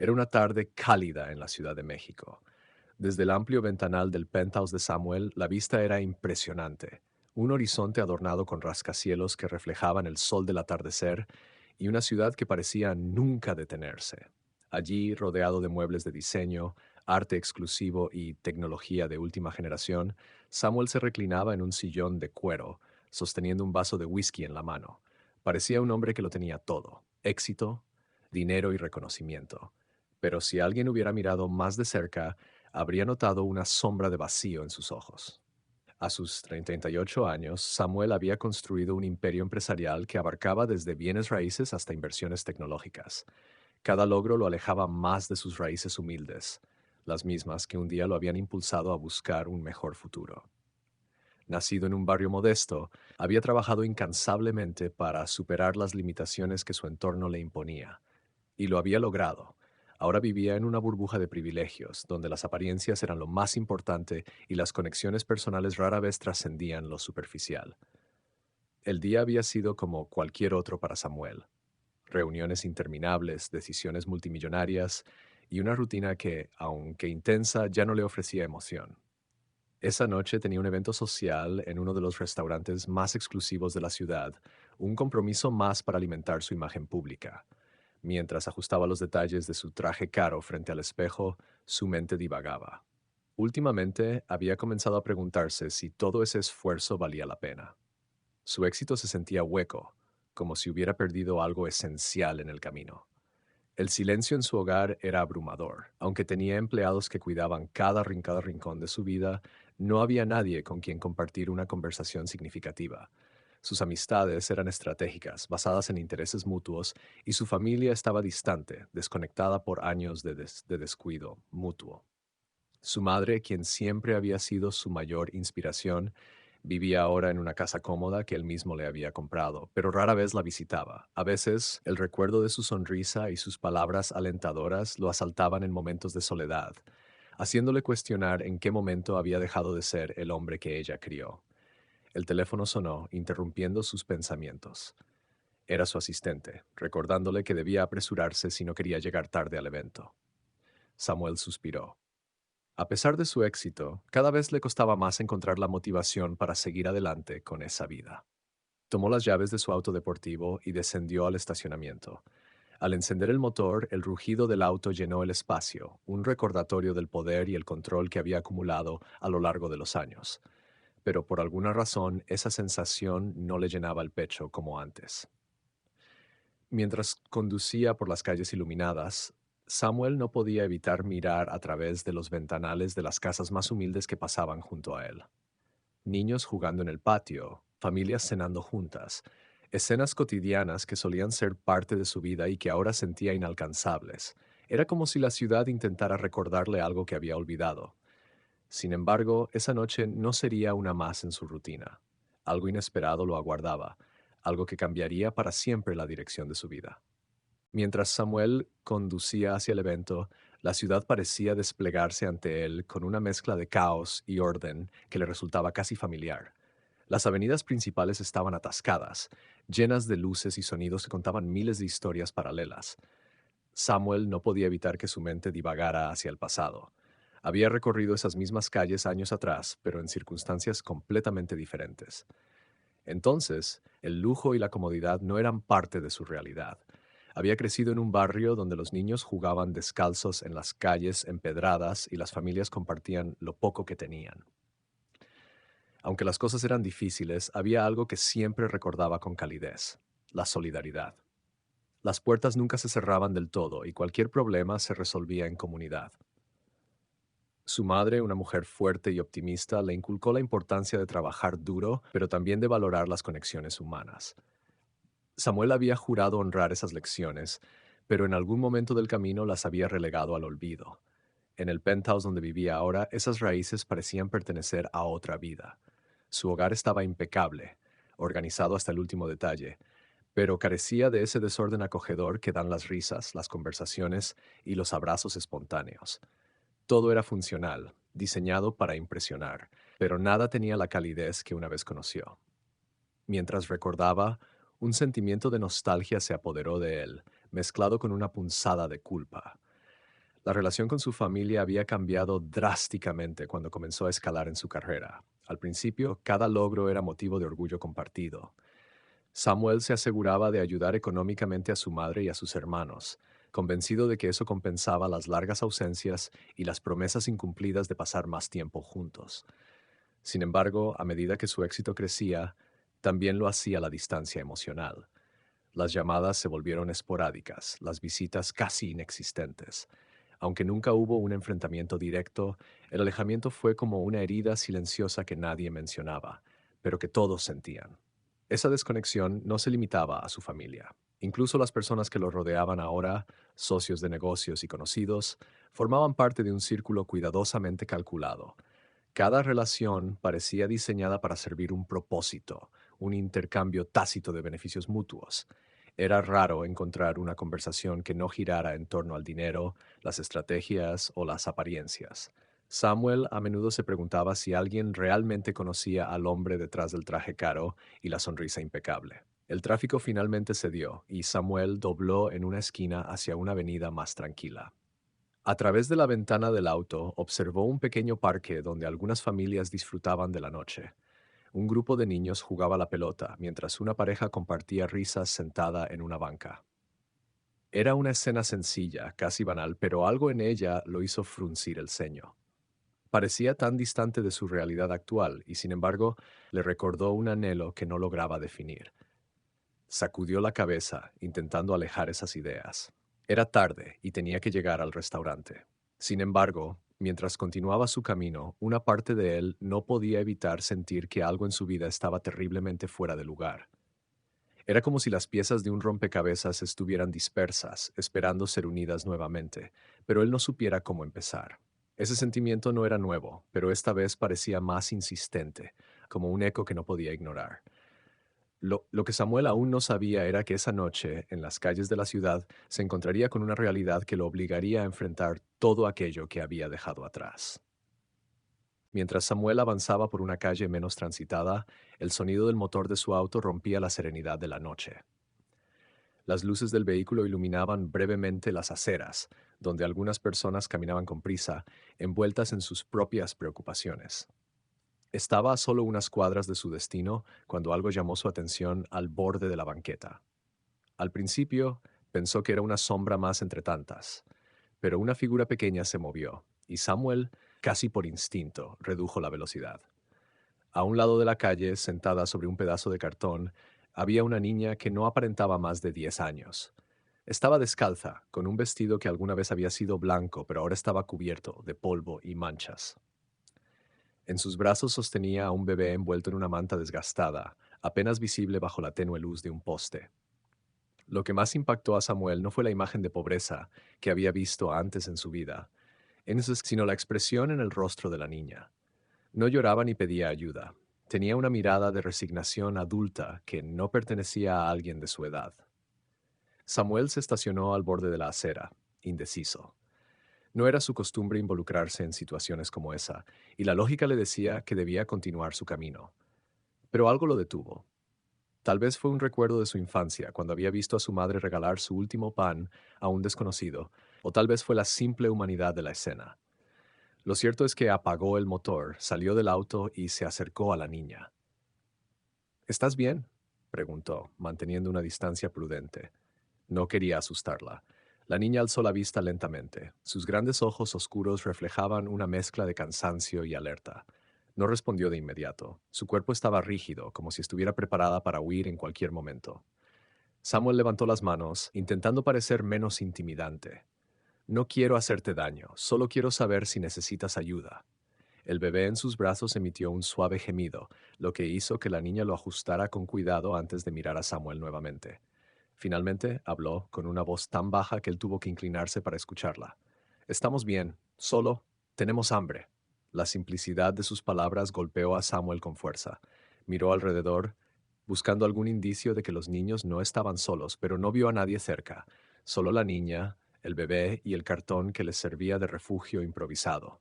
Era una tarde cálida en la Ciudad de México. Desde el amplio ventanal del penthouse de Samuel, la vista era impresionante. Un horizonte adornado con rascacielos que reflejaban el sol del atardecer y una ciudad que parecía nunca detenerse. Allí, rodeado de muebles de diseño, arte exclusivo y tecnología de última generación, Samuel se reclinaba en un sillón de cuero, sosteniendo un vaso de whisky en la mano. Parecía un hombre que lo tenía todo: éxito, dinero y reconocimiento. Pero si alguien hubiera mirado más de cerca, habría notado una sombra de vacío en sus ojos. A sus 38 años, Samuel había construido un imperio empresarial que abarcaba desde bienes raíces hasta inversiones tecnológicas. Cada logro lo alejaba más de sus raíces humildes, las mismas que un día lo habían impulsado a buscar un mejor futuro. Nacido en un barrio modesto, había trabajado incansablemente para superar las limitaciones que su entorno le imponía. Y lo había logrado. Ahora vivía en una burbuja de privilegios, donde las apariencias eran lo más importante y las conexiones personales rara vez trascendían lo superficial. El día había sido como cualquier otro para Samuel: reuniones interminables, decisiones multimillonarias y una rutina que, aunque intensa, ya no le ofrecía emoción. Esa noche tenía un evento social en uno de los restaurantes más exclusivos de la ciudad, un compromiso más para alimentar su imagen pública. Mientras ajustaba los detalles de su traje caro frente al espejo, su mente divagaba. Últimamente había comenzado a preguntarse si todo ese esfuerzo valía la pena. Su éxito se sentía hueco, como si hubiera perdido algo esencial en el camino. El silencio en su hogar era abrumador. Aunque tenía empleados que cuidaban cada rincón de su vida, no había nadie con quien compartir una conversación significativa. Sus amistades eran estratégicas, basadas en intereses mutuos, y su familia estaba distante, desconectada por años de descuido mutuo. Su madre, quien siempre había sido su mayor inspiración, vivía ahora en una casa cómoda que él mismo le había comprado, pero rara vez la visitaba. A veces, el recuerdo de su sonrisa y sus palabras alentadoras lo asaltaban en momentos de soledad, haciéndole cuestionar en qué momento había dejado de ser el hombre que ella crió. El teléfono sonó, interrumpiendo sus pensamientos. Era su asistente, recordándole que debía apresurarse si no quería llegar tarde al evento. Samuel suspiró. A pesar de su éxito, cada vez le costaba más encontrar la motivación para seguir adelante con esa vida. Tomó las llaves de su auto deportivo y descendió al estacionamiento. Al encender el motor, el rugido del auto llenó el espacio, un recordatorio del poder y el control que había acumulado a lo largo de los años. Pero por alguna razón, esa sensación no le llenaba el pecho como antes. Mientras conducía por las calles iluminadas, Samuel no podía evitar mirar a través de los ventanales de las casas más humildes que pasaban junto a él. Niños jugando en el patio, familias cenando juntas, escenas cotidianas que solían ser parte de su vida y que ahora sentía inalcanzables. Era como si la ciudad intentara recordarle algo que había olvidado. Sin embargo, esa noche no sería una más en su rutina. Algo inesperado lo aguardaba, algo que cambiaría para siempre la dirección de su vida. Mientras Samuel conducía hacia el evento, la ciudad parecía desplegarse ante él con una mezcla de caos y orden que le resultaba casi familiar. Las avenidas principales estaban atascadas, llenas de luces y sonidos que contaban miles de historias paralelas. Samuel no podía evitar que su mente divagara hacia el pasado. Había recorrido esas mismas calles años atrás, pero en circunstancias completamente diferentes. Entonces, el lujo y la comodidad no eran parte de su realidad. Había crecido en un barrio donde los niños jugaban descalzos en las calles empedradas y las familias compartían lo poco que tenían. Aunque las cosas eran difíciles, había algo que siempre recordaba con calidez: la solidaridad. Las puertas nunca se cerraban del todo y cualquier problema se resolvía en comunidad. Su madre, una mujer fuerte y optimista, le inculcó la importancia de trabajar duro, pero también de valorar las conexiones humanas. Samuel había jurado honrar esas lecciones, pero en algún momento del camino las había relegado al olvido. En el penthouse donde vivía ahora, esas raíces parecían pertenecer a otra vida. Su hogar estaba impecable, organizado hasta el último detalle, pero carecía de ese desorden acogedor que dan las risas, las conversaciones y los abrazos espontáneos. Todo era funcional, diseñado para impresionar, pero nada tenía la calidez que una vez conoció. Mientras recordaba, un sentimiento de nostalgia se apoderó de él, mezclado con una punzada de culpa. La relación con su familia había cambiado drásticamente cuando comenzó a escalar en su carrera. Al principio, cada logro era motivo de orgullo compartido. Samuel se aseguraba de ayudar económicamente a su madre y a sus hermanos, convencido de que eso compensaba las largas ausencias y las promesas incumplidas de pasar más tiempo juntos. Sin embargo, a medida que su éxito crecía, también lo hacía la distancia emocional. Las llamadas se volvieron esporádicas, las visitas casi inexistentes. Aunque nunca hubo un enfrentamiento directo, el alejamiento fue como una herida silenciosa que nadie mencionaba, pero que todos sentían. Esa desconexión no se limitaba a su familia. Incluso las personas que lo rodeaban ahora, socios de negocios y conocidos, formaban parte de un círculo cuidadosamente calculado. Cada relación parecía diseñada para servir un propósito, un intercambio tácito de beneficios mutuos. Era raro encontrar una conversación que no girara en torno al dinero, las estrategias o las apariencias. Samuel a menudo se preguntaba si alguien realmente conocía al hombre detrás del traje caro y la sonrisa impecable. El tráfico finalmente cedió y Samuel dobló en una esquina hacia una avenida más tranquila. A través de la ventana del auto observó un pequeño parque donde algunas familias disfrutaban de la noche. Un grupo de niños jugaba a la pelota mientras una pareja compartía risas sentada en una banca. Era una escena sencilla, casi banal, pero algo en ella lo hizo fruncir el ceño. Parecía tan distante de su realidad actual y, sin embargo, le recordó un anhelo que no lograba definir. Sacudió la cabeza, intentando alejar esas ideas. Era tarde y tenía que llegar al restaurante. Sin embargo, mientras continuaba su camino, una parte de él no podía evitar sentir que algo en su vida estaba terriblemente fuera de lugar. Era como si las piezas de un rompecabezas estuvieran dispersas, esperando ser unidas nuevamente, pero él no supiera cómo empezar. Ese sentimiento no era nuevo, pero esta vez parecía más insistente, como un eco que no podía ignorar. Lo que Samuel aún no sabía era que esa noche, en las calles de la ciudad, se encontraría con una realidad que lo obligaría a enfrentar todo aquello que había dejado atrás. Mientras Samuel avanzaba por una calle menos transitada, el sonido del motor de su auto rompía la serenidad de la noche. Las luces del vehículo iluminaban brevemente las aceras, donde algunas personas caminaban con prisa, envueltas en sus propias preocupaciones. Estaba a solo unas cuadras de su destino cuando algo llamó su atención al borde de la banqueta. Al principio, pensó que era una sombra más entre tantas, pero una figura pequeña se movió, y Samuel, casi por instinto, redujo la velocidad. A un lado de la calle, sentada sobre un pedazo de cartón, había una niña que no aparentaba más de 10 años. Estaba descalza, con un vestido que alguna vez había sido blanco, pero ahora estaba cubierto de polvo y manchas. En sus brazos sostenía a un bebé envuelto en una manta desgastada, apenas visible bajo la tenue luz de un poste. Lo que más impactó a Samuel no fue la imagen de pobreza que había visto antes en su vida, sino la expresión en el rostro de la niña. No lloraba ni pedía ayuda. Tenía una mirada de resignación adulta que no pertenecía a alguien de su edad. Samuel se estacionó al borde de la acera, indeciso. No era su costumbre involucrarse en situaciones como esa, y la lógica le decía que debía continuar su camino. Pero algo lo detuvo. Tal vez fue un recuerdo de su infancia, cuando había visto a su madre regalar su último pan a un desconocido, o tal vez fue la simple humanidad de la escena. Lo cierto es que apagó el motor, salió del auto y se acercó a la niña. ¿Estás bien?, preguntó, manteniendo una distancia prudente. No quería asustarla. La niña alzó la vista lentamente. Sus grandes ojos oscuros reflejaban una mezcla de cansancio y alerta. No respondió de inmediato. Su cuerpo estaba rígido, como si estuviera preparada para huir en cualquier momento. Samuel levantó las manos, intentando parecer menos intimidante. No quiero hacerte daño, solo quiero saber si necesitas ayuda. El bebé en sus brazos emitió un suave gemido, lo que hizo que la niña lo ajustara con cuidado antes de mirar a Samuel nuevamente. Finalmente habló con una voz tan baja que él tuvo que inclinarse para escucharla. Estamos bien, solo tenemos hambre. La simplicidad de sus palabras golpeó a Samuel con fuerza. Miró alrededor, buscando algún indicio de que los niños no estaban solos, pero no vio a nadie cerca, solo la niña, el bebé y el cartón que les servía de refugio improvisado.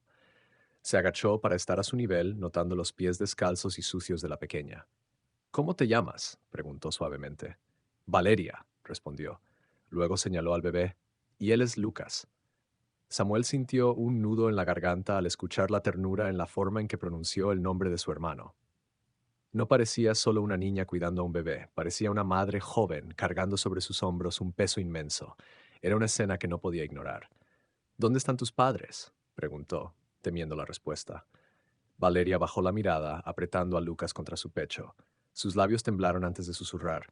Se agachó para estar a su nivel, notando los pies descalzos y sucios de la pequeña. ¿Cómo te llamas?, preguntó suavemente. Valeria, respondió. Luego señaló al bebé. Y él es Lucas. Samuel sintió un nudo en la garganta al escuchar la ternura en la forma en que pronunció el nombre de su hermano. No parecía solo una niña cuidando a un bebé, parecía una madre joven cargando sobre sus hombros un peso inmenso. Era una escena que no podía ignorar. ¿Dónde están tus padres?, preguntó, temiendo la respuesta. Valeria bajó la mirada, apretando a Lucas contra su pecho. Sus labios temblaron antes de susurrar.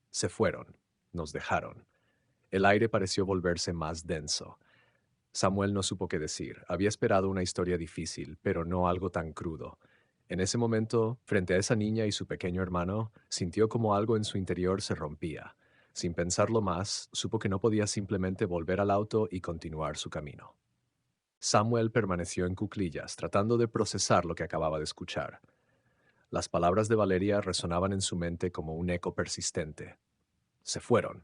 Se fueron. Nos dejaron. El aire pareció volverse más denso. Samuel no supo qué decir. Había esperado una historia difícil, pero no algo tan crudo. En ese momento, frente a esa niña y su pequeño hermano, sintió como algo en su interior se rompía. Sin pensarlo más, supo que no podía simplemente volver al auto y continuar su camino. Samuel permaneció en cuclillas, tratando de procesar lo que acababa de escuchar. Las palabras de Valeria resonaban en su mente como un eco persistente. Se fueron.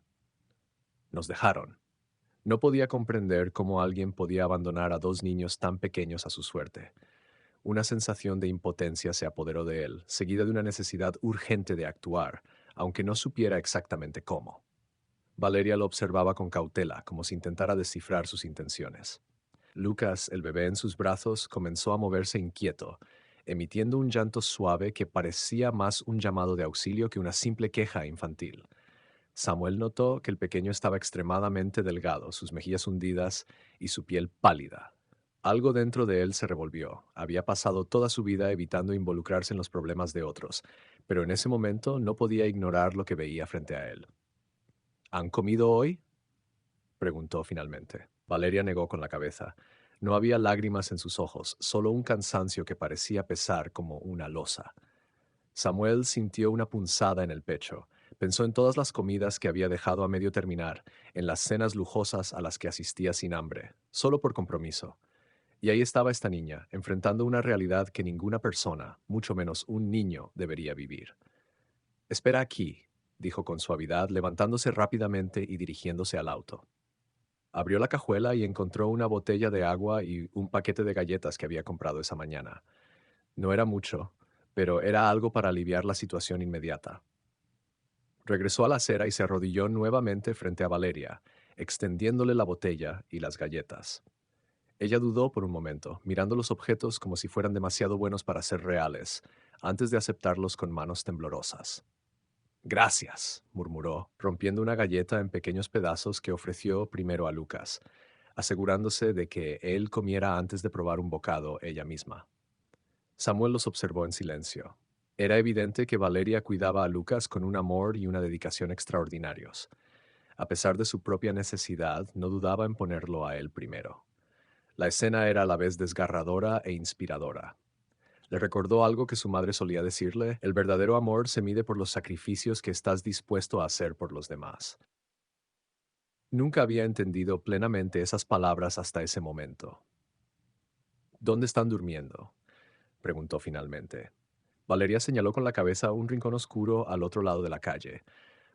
Nos dejaron. No podía comprender cómo alguien podía abandonar a dos niños tan pequeños a su suerte. Una sensación de impotencia se apoderó de él, seguida de una necesidad urgente de actuar, aunque no supiera exactamente cómo. Valeria lo observaba con cautela, como si intentara descifrar sus intenciones. Lucas, el bebé en sus brazos, comenzó a moverse inquieto, emitiendo un llanto suave que parecía más un llamado de auxilio que una simple queja infantil. Samuel notó que el pequeño estaba extremadamente delgado, sus mejillas hundidas y su piel pálida. Algo dentro de él se revolvió. Había pasado toda su vida evitando involucrarse en los problemas de otros, pero en ese momento no podía ignorar lo que veía frente a él. ¿Han comido hoy?, preguntó finalmente. Valeria negó con la cabeza. No había lágrimas en sus ojos, solo un cansancio que parecía pesar como una losa. Samuel sintió una punzada en el pecho. Pensó en todas las comidas que había dejado a medio terminar, en las cenas lujosas a las que asistía sin hambre, solo por compromiso. Y ahí estaba esta niña, enfrentando una realidad que ninguna persona, mucho menos un niño, debería vivir. Espera aquí, dijo con suavidad, levantándose rápidamente y dirigiéndose al auto. Abrió la cajuela y encontró una botella de agua y un paquete de galletas que había comprado esa mañana. No era mucho, pero era algo para aliviar la situación inmediata. Regresó a la acera y se arrodilló nuevamente frente a Valeria, extendiéndole la botella y las galletas. Ella dudó por un momento, mirando los objetos como si fueran demasiado buenos para ser reales, antes de aceptarlos con manos temblorosas. Gracias, murmuró, rompiendo una galleta en pequeños pedazos que ofreció primero a Lucas, asegurándose de que él comiera antes de probar un bocado ella misma. Samuel los observó en silencio. Era evidente que Valeria cuidaba a Lucas con un amor y una dedicación extraordinarios. A pesar de su propia necesidad, no dudaba en ponerlo a él primero. La escena era a la vez desgarradora e inspiradora. Le recordó algo que su madre solía decirle: el verdadero amor se mide por los sacrificios que estás dispuesto a hacer por los demás. Nunca había entendido plenamente esas palabras hasta ese momento. ¿Dónde están durmiendo?, preguntó finalmente. Valeria señaló con la cabeza un rincón oscuro al otro lado de la calle,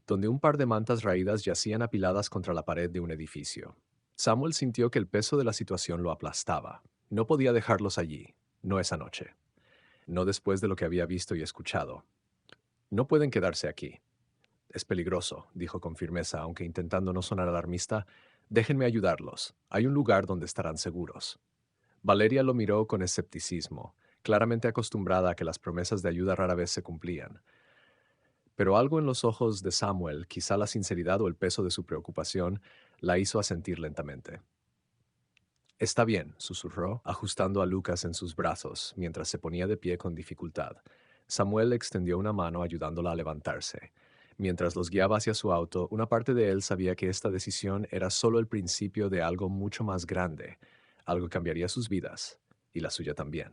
donde un par de mantas raídas yacían apiladas contra la pared de un edificio. Samuel sintió que el peso de la situación lo aplastaba. No podía dejarlos allí, no esa noche, no después de lo que había visto y escuchado. No pueden quedarse aquí. Es peligroso, dijo con firmeza, aunque intentando no sonar alarmista. Déjenme ayudarlos. Hay un lugar donde estarán seguros. Valeria lo miró con escepticismo, claramente acostumbrada a que las promesas de ayuda rara vez se cumplían. Pero algo en los ojos de Samuel, quizá la sinceridad o el peso de su preocupación, la hizo asentir lentamente. Está bien, susurró, ajustando a Lucas en sus brazos, mientras se ponía de pie con dificultad. Samuel extendió una mano ayudándola a levantarse. Mientras los guiaba hacia su auto, una parte de él sabía que esta decisión era solo el principio de algo mucho más grande, algo que cambiaría sus vidas, y la suya también.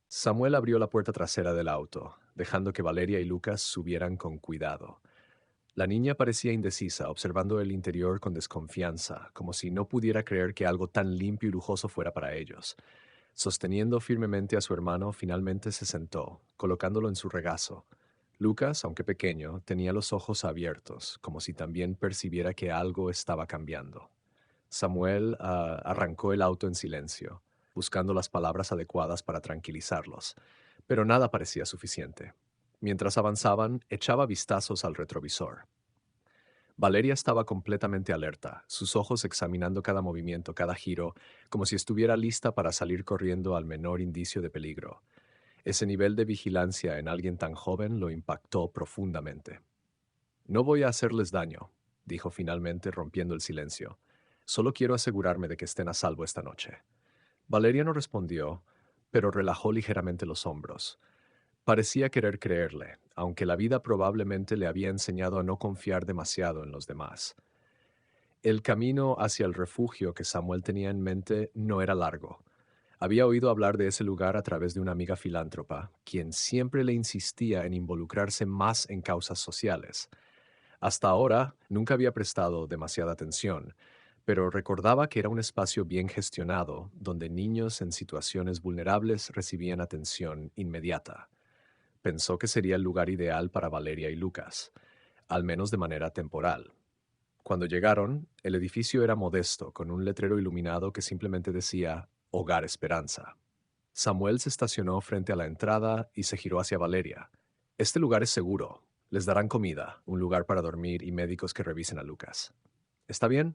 Samuel abrió la puerta trasera del auto, dejando que Valeria y Lucas subieran con cuidado. La niña parecía indecisa, observando el interior con desconfianza, como si no pudiera creer que algo tan limpio y lujoso fuera para ellos. Sosteniendo firmemente a su hermano, finalmente se sentó, colocándolo en su regazo. Lucas, aunque pequeño, tenía los ojos abiertos, como si también percibiera que algo estaba cambiando. Samuel arrancó el auto en silencio, buscando las palabras adecuadas para tranquilizarlos, pero nada parecía suficiente. Mientras avanzaban, echaba vistazos al retrovisor. Valeria estaba completamente alerta, sus ojos examinando cada movimiento, cada giro, como si estuviera lista para salir corriendo al menor indicio de peligro. Ese nivel de vigilancia en alguien tan joven lo impactó profundamente. No voy a hacerles daño, dijo finalmente rompiendo el silencio. Solo quiero asegurarme de que estén a salvo esta noche. Valeria no respondió, pero relajó ligeramente los hombros. Parecía querer creerle, aunque la vida probablemente le había enseñado a no confiar demasiado en los demás. El camino hacia el refugio que Samuel tenía en mente no era largo. Había oído hablar de ese lugar a través de una amiga filántropa, quien siempre le insistía en involucrarse más en causas sociales. Hasta ahora nunca había prestado demasiada atención, pero recordaba que era un espacio bien gestionado, donde niños en situaciones vulnerables recibían atención inmediata. Pensó que sería el lugar ideal para Valeria y Lucas, al menos de manera temporal. Cuando llegaron, el edificio era modesto, con un letrero iluminado que simplemente decía Hogar Esperanza. Samuel se estacionó frente a la entrada y se giró hacia Valeria. Este lugar es seguro. Les darán comida, un lugar para dormir y médicos que revisen a Lucas. ¿Está bien?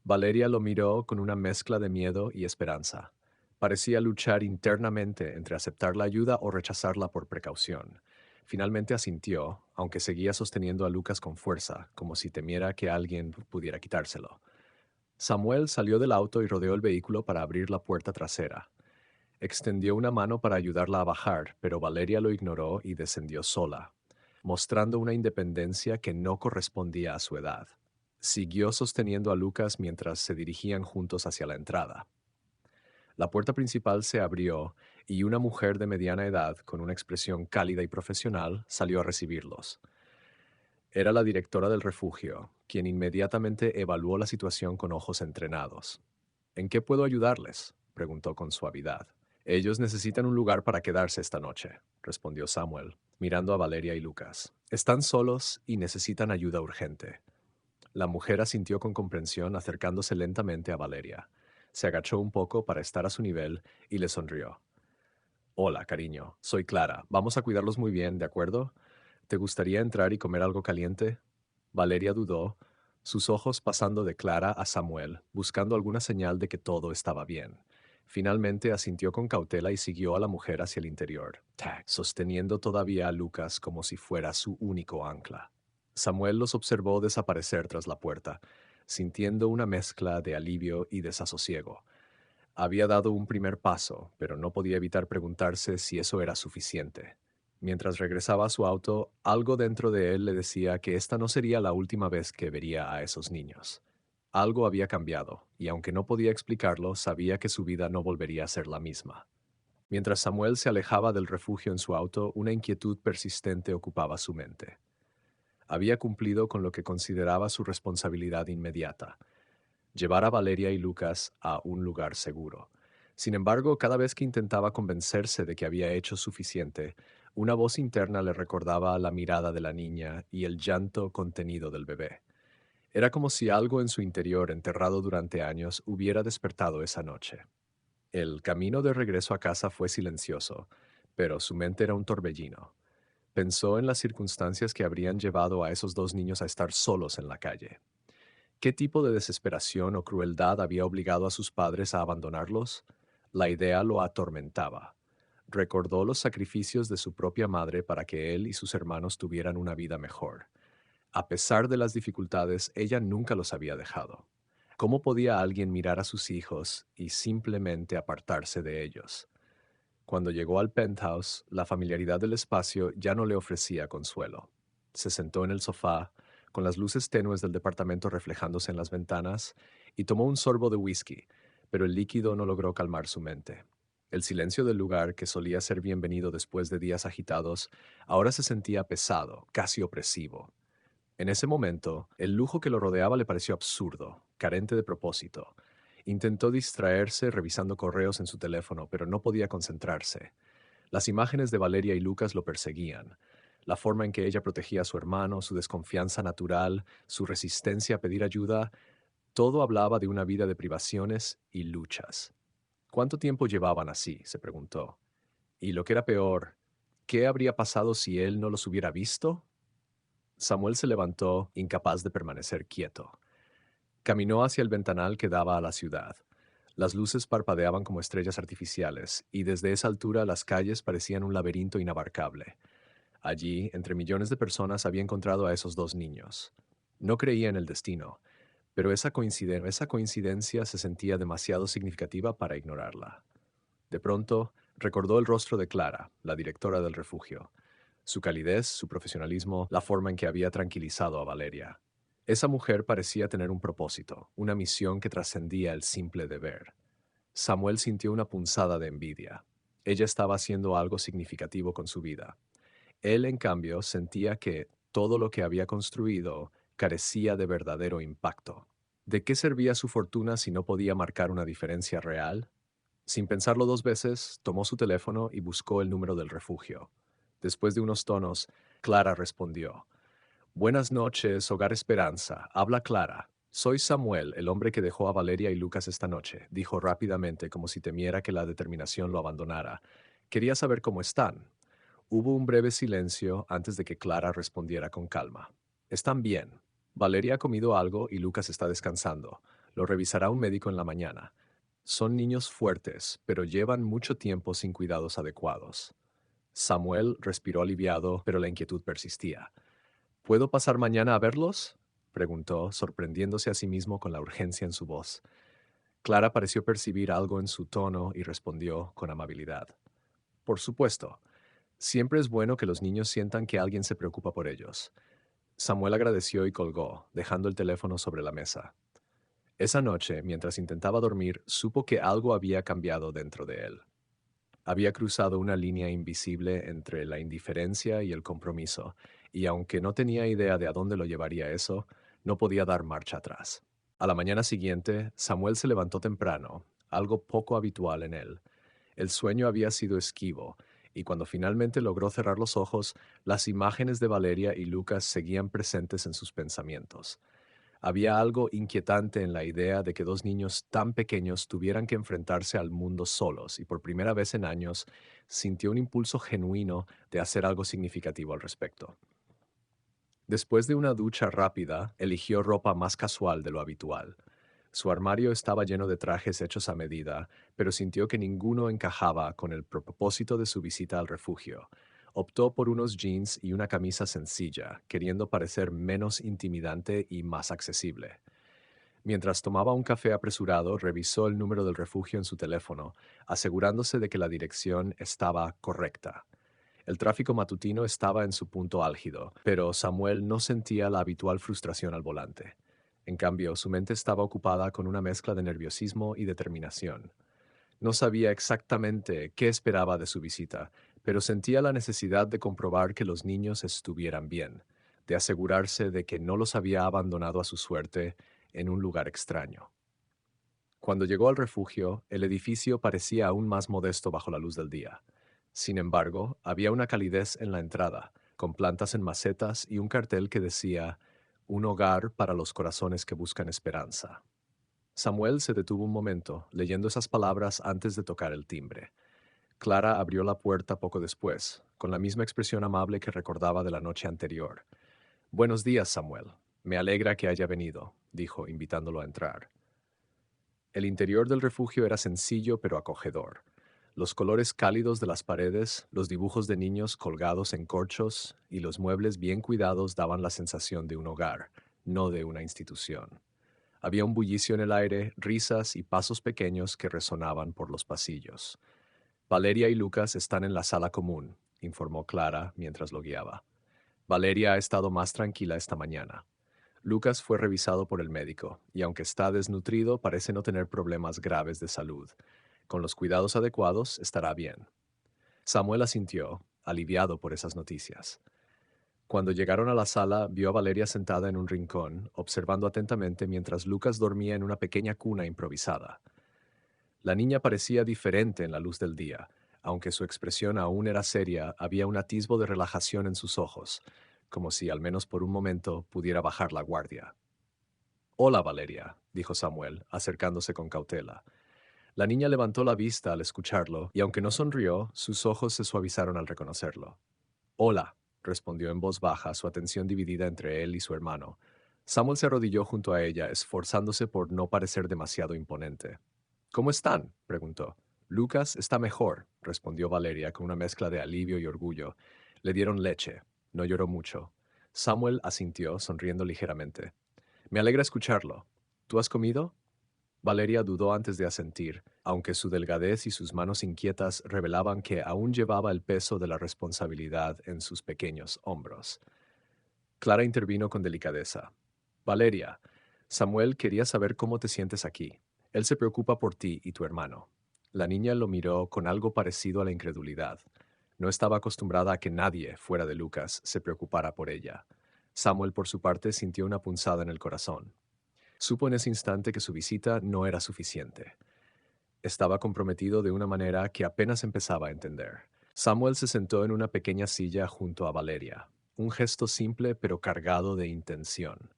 Valeria lo miró con una mezcla de miedo y esperanza. Parecía luchar internamente entre aceptar la ayuda o rechazarla por precaución. Finalmente asintió, aunque seguía sosteniendo a Lucas con fuerza, como si temiera que alguien pudiera quitárselo. Samuel salió del auto y rodeó el vehículo para abrir la puerta trasera. Extendió una mano para ayudarla a bajar, pero Valeria lo ignoró y descendió sola, mostrando una independencia que no correspondía a su edad. Siguió sosteniendo a Lucas mientras se dirigían juntos hacia la entrada. La puerta principal se abrió y una mujer de mediana edad, con una expresión cálida y profesional, salió a recibirlos. Era la directora del refugio, quien inmediatamente evaluó la situación con ojos entrenados. ¿En qué puedo ayudarles?, preguntó con suavidad. Ellos necesitan un lugar para quedarse esta noche, respondió Samuel, mirando a Valeria y Lucas. Están solos y necesitan ayuda urgente. La mujer asintió con comprensión acercándose lentamente a Valeria. Se agachó un poco para estar a su nivel y le sonrió. Hola, cariño, soy Clara. Vamos a cuidarlos muy bien, ¿de acuerdo? ¿Te gustaría entrar y comer algo caliente? Valeria dudó, sus ojos pasando de Clara a Samuel, buscando alguna señal de que todo estaba bien. Finalmente asintió con cautela y siguió a la mujer hacia el interior, sosteniendo todavía a Lucas como si fuera su único ancla. Samuel los observó desaparecer tras la puerta, sintiendo una mezcla de alivio y desasosiego. Había dado un primer paso, pero no podía evitar preguntarse si eso era suficiente. Mientras regresaba a su auto, algo dentro de él le decía que esta no sería la última vez que vería a esos niños. Algo había cambiado, y aunque no podía explicarlo, sabía que su vida no volvería a ser la misma. Mientras Samuel se alejaba del refugio en su auto, una inquietud persistente ocupaba su mente. Había cumplido con lo que consideraba su responsabilidad inmediata: llevar a Valeria y Lucas a un lugar seguro. Sin embargo, cada vez que intentaba convencerse de que había hecho suficiente, una voz interna le recordaba la mirada de la niña y el llanto contenido del bebé. Era como si algo en su interior, enterrado durante años, hubiera despertado esa noche. El camino de regreso a casa fue silencioso, pero su mente era un torbellino. Pensó en las circunstancias que habrían llevado a esos dos niños a estar solos en la calle. ¿Qué tipo de desesperación o crueldad había obligado a sus padres a abandonarlos? La idea lo atormentaba. Recordó los sacrificios de su propia madre para que él y sus hermanos tuvieran una vida mejor. A pesar de las dificultades, ella nunca los había dejado. ¿Cómo podía alguien mirar a sus hijos y simplemente apartarse de ellos? Cuando llegó al penthouse, la familiaridad del espacio ya no le ofrecía consuelo. Se sentó en el sofá, con las luces tenues del departamento reflejándose en las ventanas, y tomó un sorbo de whisky, pero el líquido no logró calmar su mente. El silencio del lugar, que solía ser bienvenido después de días agitados, ahora se sentía pesado, casi opresivo. En ese momento, el lujo que lo rodeaba le pareció absurdo, carente de propósito. Intentó distraerse revisando correos en su teléfono, pero no podía concentrarse. Las imágenes de Valeria y Lucas lo perseguían. La forma en que ella protegía a su hermano, su desconfianza natural, su resistencia a pedir ayuda, todo hablaba de una vida de privaciones y luchas. ¿Cuánto tiempo llevaban así?, se preguntó. Y lo que era peor, ¿qué habría pasado si él no los hubiera visto? Samuel se levantó, incapaz de permanecer quieto. Caminó hacia el ventanal que daba a la ciudad. Las luces parpadeaban como estrellas artificiales, y desde esa altura las calles parecían un laberinto inabarcable. Allí, entre millones de personas, había encontrado a esos dos niños. No creía en el destino, pero esa coincidencia se sentía demasiado significativa para ignorarla. De pronto, recordó el rostro de Clara, la directora del refugio. Su calidez, su profesionalismo, la forma en que había tranquilizado a Valeria. Esa mujer parecía tener un propósito, una misión que trascendía el simple deber. Samuel sintió una punzada de envidia. Ella estaba haciendo algo significativo con su vida. Él, en cambio, sentía que todo lo que había construido carecía de verdadero impacto. ¿De qué servía su fortuna si no podía marcar una diferencia real? Sin pensarlo dos veces, tomó su teléfono y buscó el número del refugio. Después de unos tonos, Clara respondió. Buenas noches, Hogar Esperanza. Habla Clara. Soy Samuel, el hombre que dejó a Valeria y Lucas esta noche, dijo rápidamente como si temiera que la determinación lo abandonara. Quería saber cómo están. Hubo un breve silencio antes de que Clara respondiera con calma. Están bien. Valeria ha comido algo y Lucas está descansando. Lo revisará un médico en la mañana. Son niños fuertes, pero llevan mucho tiempo sin cuidados adecuados. Samuel respiró aliviado, pero la inquietud persistía. ¿Puedo pasar mañana a verlos? Preguntó, sorprendiéndose a sí mismo con la urgencia en su voz. Clara pareció percibir algo en su tono y respondió con amabilidad. Por supuesto. Siempre es bueno que los niños sientan que alguien se preocupa por ellos. Samuel agradeció y colgó, dejando el teléfono sobre la mesa. Esa noche, mientras intentaba dormir, supo que algo había cambiado dentro de él. Había cruzado una línea invisible entre la indiferencia y el compromiso, y aunque no tenía idea de a dónde lo llevaría eso, no podía dar marcha atrás. A la mañana siguiente, Samuel se levantó temprano, algo poco habitual en él. El sueño había sido esquivo, y cuando finalmente logró cerrar los ojos, las imágenes de Valeria y Lucas seguían presentes en sus pensamientos. Había algo inquietante en la idea de que dos niños tan pequeños tuvieran que enfrentarse al mundo solos y por primera vez en años sintió un impulso genuino de hacer algo significativo al respecto. Después de una ducha rápida, eligió ropa más casual de lo habitual. Su armario estaba lleno de trajes hechos a medida, pero sintió que ninguno encajaba con el propósito de su visita al refugio. Optó por unos jeans y una camisa sencilla, queriendo parecer menos intimidante y más accesible. Mientras tomaba un café apresurado, revisó el número del refugio en su teléfono, asegurándose de que la dirección estaba correcta. El tráfico matutino estaba en su punto álgido, pero Samuel no sentía la habitual frustración al volante. En cambio, su mente estaba ocupada con una mezcla de nerviosismo y determinación. No sabía exactamente qué esperaba de su visita, pero sentía la necesidad de comprobar que los niños estuvieran bien, de asegurarse de que no los había abandonado a su suerte en un lugar extraño. Cuando llegó al refugio, el edificio parecía aún más modesto bajo la luz del día. Sin embargo, había una calidez en la entrada, con plantas en macetas y un cartel que decía «Un hogar para los corazones que buscan esperanza». Samuel se detuvo un momento, leyendo esas palabras antes de tocar el timbre. Clara abrió la puerta poco después, con la misma expresión amable que recordaba de la noche anterior. «Buenos días, Samuel. Me alegra que haya venido», dijo, invitándolo a entrar. El interior del refugio era sencillo pero acogedor. Los colores cálidos de las paredes, los dibujos de niños colgados en corchos y los muebles bien cuidados daban la sensación de un hogar, no de una institución. Había un bullicio en el aire, risas y pasos pequeños que resonaban por los pasillos. Valeria y Lucas están en la sala común, informó Clara mientras lo guiaba. Valeria ha estado más tranquila esta mañana. Lucas fue revisado por el médico, y aunque está desnutrido, parece no tener problemas graves de salud. Con los cuidados adecuados, estará bien. Samuel asintió, aliviado por esas noticias. Cuando llegaron a la sala, vio a Valeria sentada en un rincón, observando atentamente mientras Lucas dormía en una pequeña cuna improvisada. La niña parecía diferente en la luz del día. Aunque su expresión aún era seria, había un atisbo de relajación en sus ojos, como si, al menos por un momento, pudiera bajar la guardia. Hola, Valeria, dijo Samuel, acercándose con cautela. La niña levantó la vista al escucharlo, y aunque no sonrió, sus ojos se suavizaron al reconocerlo. Hola. respondió en voz baja, su atención dividida entre él y su hermano. Samuel se arrodilló junto a ella, esforzándose por no parecer demasiado imponente. ¿Cómo están?, preguntó. Lucas está mejor, respondió Valeria con una mezcla de alivio y orgullo. Le dieron leche. No lloró mucho. Samuel asintió, sonriendo ligeramente. Me alegra escucharlo. ¿Tú has comido? Valeria dudó antes de asentir, aunque su delgadez y sus manos inquietas revelaban que aún llevaba el peso de la responsabilidad en sus pequeños hombros. Clara intervino con delicadeza. Valeria, Samuel quería saber cómo te sientes aquí. Él se preocupa por ti y tu hermano. La niña lo miró con algo parecido a la incredulidad. No estaba acostumbrada a que nadie, fuera de Lucas, se preocupara por ella. Samuel, por su parte, sintió una punzada en el corazón. Supo en ese instante que su visita no era suficiente. Estaba comprometido de una manera que apenas empezaba a entender. Samuel se sentó en una pequeña silla junto a Valeria, un gesto simple pero cargado de intención.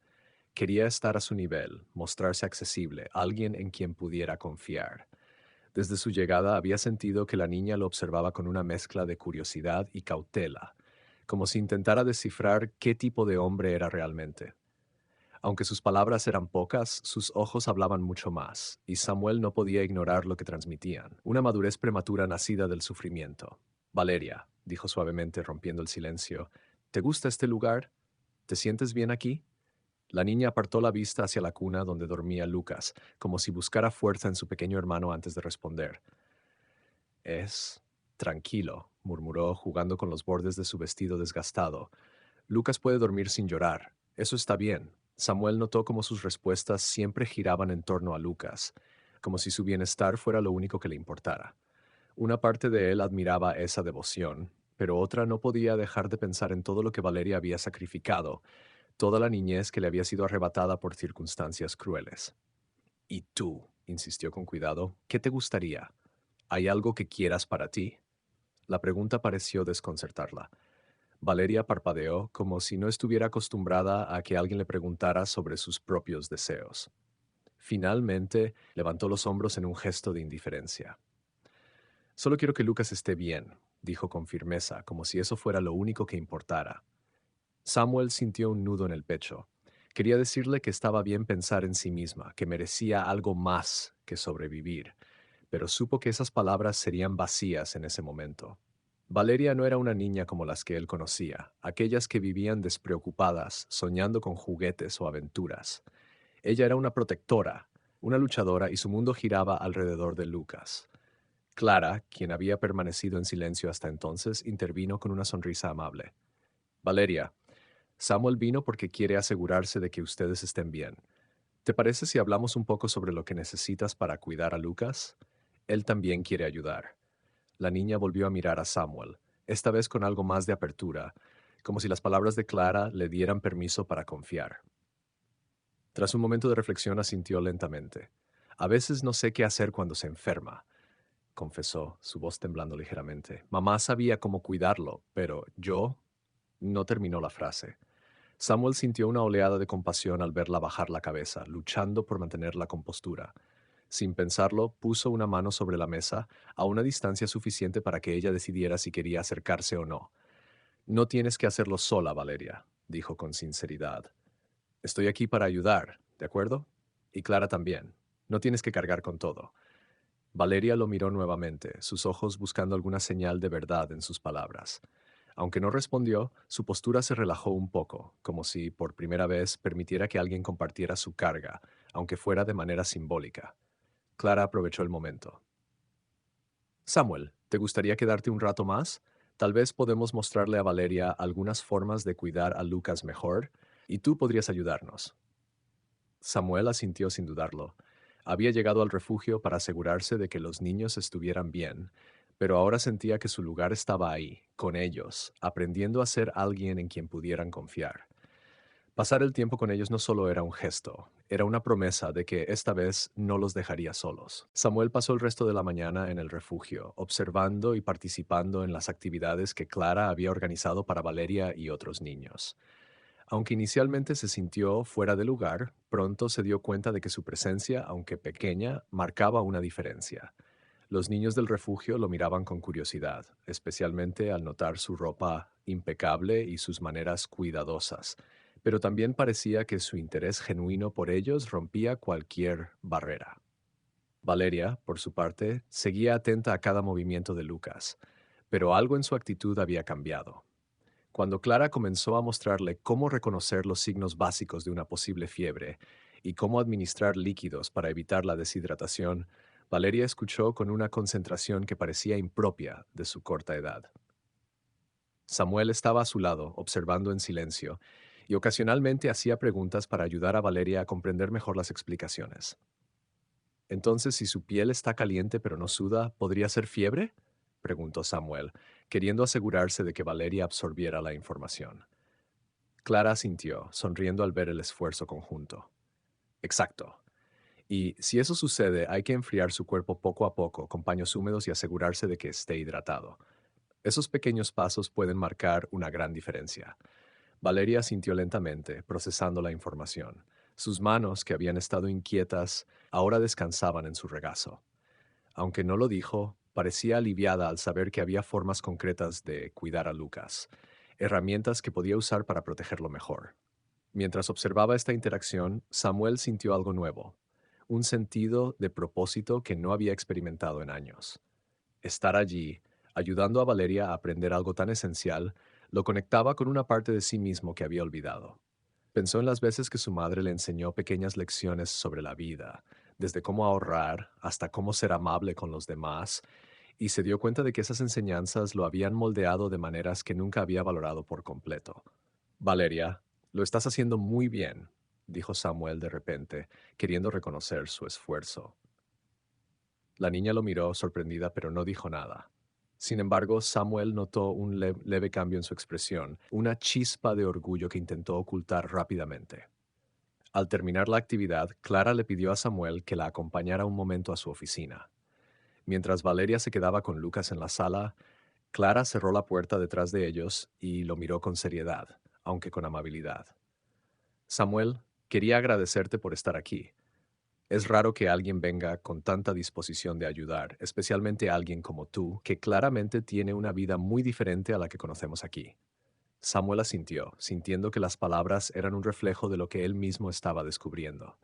Quería estar a su nivel, mostrarse accesible, alguien en quien pudiera confiar. Desde su llegada había sentido que la niña lo observaba con una mezcla de curiosidad y cautela, como si intentara descifrar qué tipo de hombre era realmente. Aunque sus palabras eran pocas, sus ojos hablaban mucho más, y Samuel no podía ignorar lo que transmitían, una madurez prematura nacida del sufrimiento. Valeria, dijo suavemente, rompiendo el silencio, ¿te gusta este lugar? ¿Te sientes bien aquí? La niña apartó la vista hacia la cuna donde dormía Lucas, como si buscara fuerza en su pequeño hermano antes de responder. Es tranquilo, murmuró, jugando con los bordes de su vestido desgastado. Lucas puede dormir sin llorar. Eso está bien. Samuel notó cómo sus respuestas siempre giraban en torno a Lucas, como si su bienestar fuera lo único que le importara. Una parte de él admiraba esa devoción, pero otra no podía dejar de pensar en todo lo que Valeria había sacrificado, toda la niñez que le había sido arrebatada por circunstancias crueles. ¿Y tú?, insistió con cuidado, ¿qué te gustaría? ¿Hay algo que quieras para ti? La pregunta pareció desconcertarla. Valeria parpadeó como si no estuviera acostumbrada a que alguien le preguntara sobre sus propios deseos. Finalmente, levantó los hombros en un gesto de indiferencia. Solo quiero que Lucas esté bien, dijo con firmeza, como si eso fuera lo único que importara. Samuel sintió un nudo en el pecho. Quería decirle que estaba bien pensar en sí misma, que merecía algo más que sobrevivir, pero supo que esas palabras serían vacías en ese momento. Valeria no era una niña como las que él conocía, aquellas que vivían despreocupadas, soñando con juguetes o aventuras. Ella era una protectora, una luchadora, y su mundo giraba alrededor de Lucas. Clara, quien había permanecido en silencio hasta entonces, intervino con una sonrisa amable. Valeria, Samuel vino porque quiere asegurarse de que ustedes estén bien. ¿Te parece si hablamos un poco sobre lo que necesitas para cuidar a Lucas? Él también quiere ayudar. La niña volvió a mirar a Samuel, esta vez con algo más de apertura, como si las palabras de Clara le dieran permiso para confiar. Tras un momento de reflexión asintió lentamente. A veces no sé qué hacer cuando se enferma, confesó, su voz temblando ligeramente. Mamá sabía cómo cuidarlo, pero yo... No terminó la frase. Samuel sintió una oleada de compasión al verla bajar la cabeza, luchando por mantener la compostura. Sin pensarlo, puso una mano sobre la mesa, a una distancia suficiente para que ella decidiera si quería acercarse o no. No tienes que hacerlo sola, Valeria, dijo con sinceridad. Estoy aquí para ayudar, ¿de acuerdo? Y Clara también. No tienes que cargar con todo. Valeria lo miró nuevamente, sus ojos buscando alguna señal de verdad en sus palabras. Aunque no respondió, su postura se relajó un poco, como si por primera vez permitiera que alguien compartiera su carga, aunque fuera de manera simbólica. Clara aprovechó el momento. Samuel, ¿te gustaría quedarte un rato más? Tal vez podemos mostrarle a Valeria algunas formas de cuidar a Lucas mejor, y tú podrías ayudarnos. Samuel asintió sin dudarlo. Había llegado al refugio para asegurarse de que los niños estuvieran bien, pero ahora sentía que su lugar estaba ahí, con ellos, aprendiendo a ser alguien en quien pudieran confiar. Pasar el tiempo con ellos no solo era un gesto, era una promesa de que esta vez no los dejaría solos. Samuel pasó el resto de la mañana en el refugio, observando y participando en las actividades que Clara había organizado para Valeria y otros niños. Aunque inicialmente se sintió fuera de lugar, pronto se dio cuenta de que su presencia, aunque pequeña, marcaba una diferencia. Los niños del refugio lo miraban con curiosidad, especialmente al notar su ropa impecable y sus maneras cuidadosas, pero también parecía que su interés genuino por ellos rompía cualquier barrera. Valeria, por su parte, seguía atenta a cada movimiento de Lucas, pero algo en su actitud había cambiado. Cuando Clara comenzó a mostrarle cómo reconocer los signos básicos de una posible fiebre y cómo administrar líquidos para evitar la deshidratación, Valeria escuchó con una concentración que parecía impropia de su corta edad. Samuel estaba a su lado, observando en silencio, y ocasionalmente hacía preguntas para ayudar a Valeria a comprender mejor las explicaciones. Entonces, si su piel está caliente pero no suda, ¿podría ser fiebre? Preguntó Samuel, queriendo asegurarse de que Valeria absorbiera la información. Clara asintió, sonriendo al ver el esfuerzo conjunto. Exacto. Y si eso sucede, hay que enfriar su cuerpo poco a poco con paños húmedos y asegurarse de que esté hidratado. Esos pequeños pasos pueden marcar una gran diferencia. Valeria asintió lentamente, procesando la información. Sus manos, que habían estado inquietas, ahora descansaban en su regazo. Aunque no lo dijo, parecía aliviada al saber que había formas concretas de cuidar a Lucas, herramientas que podía usar para protegerlo mejor. Mientras observaba esta interacción, Samuel sintió algo nuevo, un sentido de propósito que no había experimentado en años. Estar allí, ayudando a Valeria a aprender algo tan esencial, lo conectaba con una parte de sí mismo que había olvidado. Pensó en las veces que su madre le enseñó pequeñas lecciones sobre la vida, desde cómo ahorrar hasta cómo ser amable con los demás, y se dio cuenta de que esas enseñanzas lo habían moldeado de maneras que nunca había valorado por completo. Valeria, lo estás haciendo muy bien, dijo Samuel de repente, queriendo reconocer su esfuerzo. La niña lo miró sorprendida, pero no dijo nada. Sin embargo, Samuel notó un leve cambio en su expresión, una chispa de orgullo que intentó ocultar rápidamente. Al terminar la actividad, Clara le pidió a Samuel que la acompañara un momento a su oficina. Mientras Valeria se quedaba con Lucas en la sala, Clara cerró la puerta detrás de ellos y lo miró con seriedad, aunque con amabilidad. Samuel, quería agradecerte por estar aquí. Es raro que alguien venga con tanta disposición de ayudar, especialmente alguien como tú, que claramente tiene una vida muy diferente a la que conocemos aquí. Samuel asintió, sintiendo que las palabras eran un reflejo de lo que él mismo estaba descubriendo.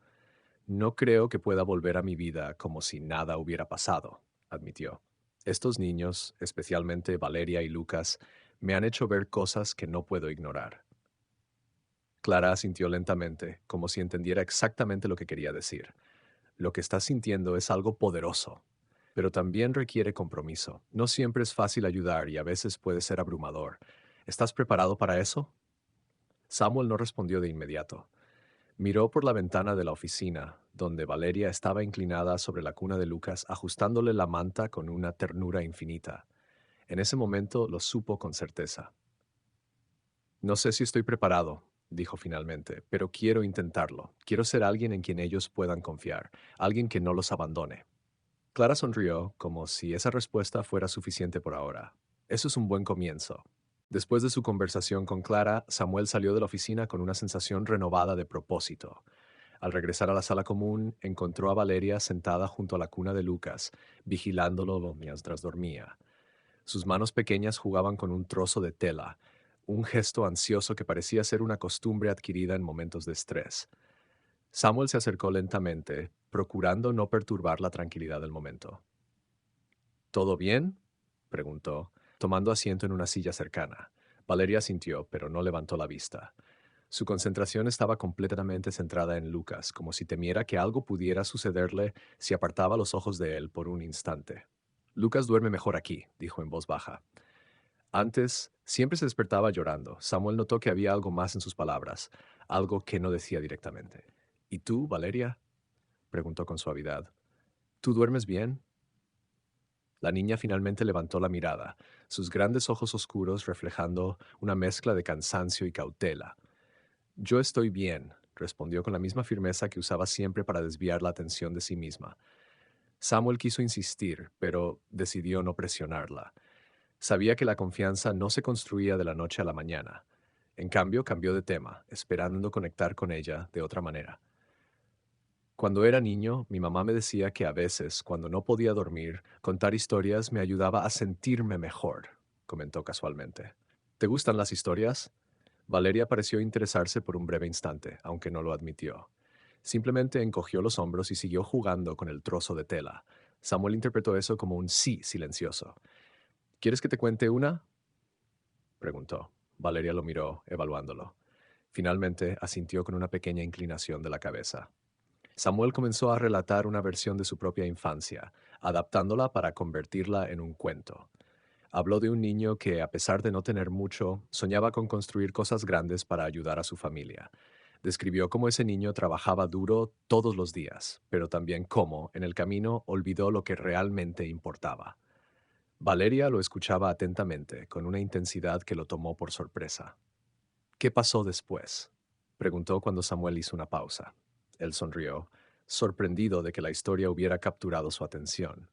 No creo que pueda volver a mi vida como si nada hubiera pasado, admitió. Estos niños, especialmente Valeria y Lucas, me han hecho ver cosas que no puedo ignorar. Clara asintió lentamente, como si entendiera exactamente lo que quería decir. Lo que estás sintiendo es algo poderoso, pero también requiere compromiso. No siempre es fácil ayudar y a veces puede ser abrumador. ¿Estás preparado para eso? Samuel no respondió de inmediato. Miró por la ventana de la oficina, donde Valeria estaba inclinada sobre la cuna de Lucas, ajustándole la manta con una ternura infinita. En ese momento lo supo con certeza. No sé si estoy preparado, dijo finalmente, pero quiero intentarlo. Quiero ser alguien en quien ellos puedan confiar, alguien que no los abandone. Clara sonrió, como si esa respuesta fuera suficiente por ahora. Eso es un buen comienzo. Después de su conversación con Clara, Samuel salió de la oficina con una sensación renovada de propósito. Al regresar a la sala común, encontró a Valeria sentada junto a la cuna de Lucas, vigilándolo mientras dormía. Sus manos pequeñas jugaban con un trozo de tela, un gesto ansioso que parecía ser una costumbre adquirida en momentos de estrés. Samuel se acercó lentamente, procurando no perturbar la tranquilidad del momento. ¿Todo bien?, preguntó, tomando asiento en una silla cercana. Valeria asintió, pero no levantó la vista. Su concentración estaba completamente centrada en Lucas, como si temiera que algo pudiera sucederle si apartaba los ojos de él por un instante. Lucas duerme mejor aquí, dijo en voz baja. Antes, siempre se despertaba llorando. Samuel notó que había algo más en sus palabras, algo que no decía directamente. ¿Y tú, Valeria?, preguntó con suavidad. ¿Tú duermes bien? La niña finalmente levantó la mirada, sus grandes ojos oscuros reflejando una mezcla de cansancio y cautela. Yo estoy bien, respondió con la misma firmeza que usaba siempre para desviar la atención de sí misma. Samuel quiso insistir, pero decidió no presionarla. Sabía que la confianza no se construía de la noche a la mañana. En cambio, cambió de tema, esperando conectar con ella de otra manera. Cuando era niño, mi mamá me decía que a veces, cuando no podía dormir, contar historias me ayudaba a sentirme mejor, comentó casualmente. ¿Te gustan las historias? Valeria pareció interesarse por un breve instante, aunque no lo admitió. Simplemente encogió los hombros y siguió jugando con el trozo de tela. Samuel interpretó eso como un sí silencioso. ¿Quieres que te cuente una? Preguntó. Valeria lo miró, evaluándolo. Finalmente asintió con una pequeña inclinación de la cabeza. Samuel comenzó a relatar una versión de su propia infancia, adaptándola para convertirla en un cuento. Habló de un niño que, a pesar de no tener mucho, soñaba con construir cosas grandes para ayudar a su familia. Describió cómo ese niño trabajaba duro todos los días, pero también cómo, en el camino, olvidó lo que realmente importaba. Valeria lo escuchaba atentamente, con una intensidad que lo tomó por sorpresa. ¿Qué pasó después? Preguntó cuando Samuel hizo una pausa. Él sonrió, sorprendido de que la historia hubiera capturado su atención.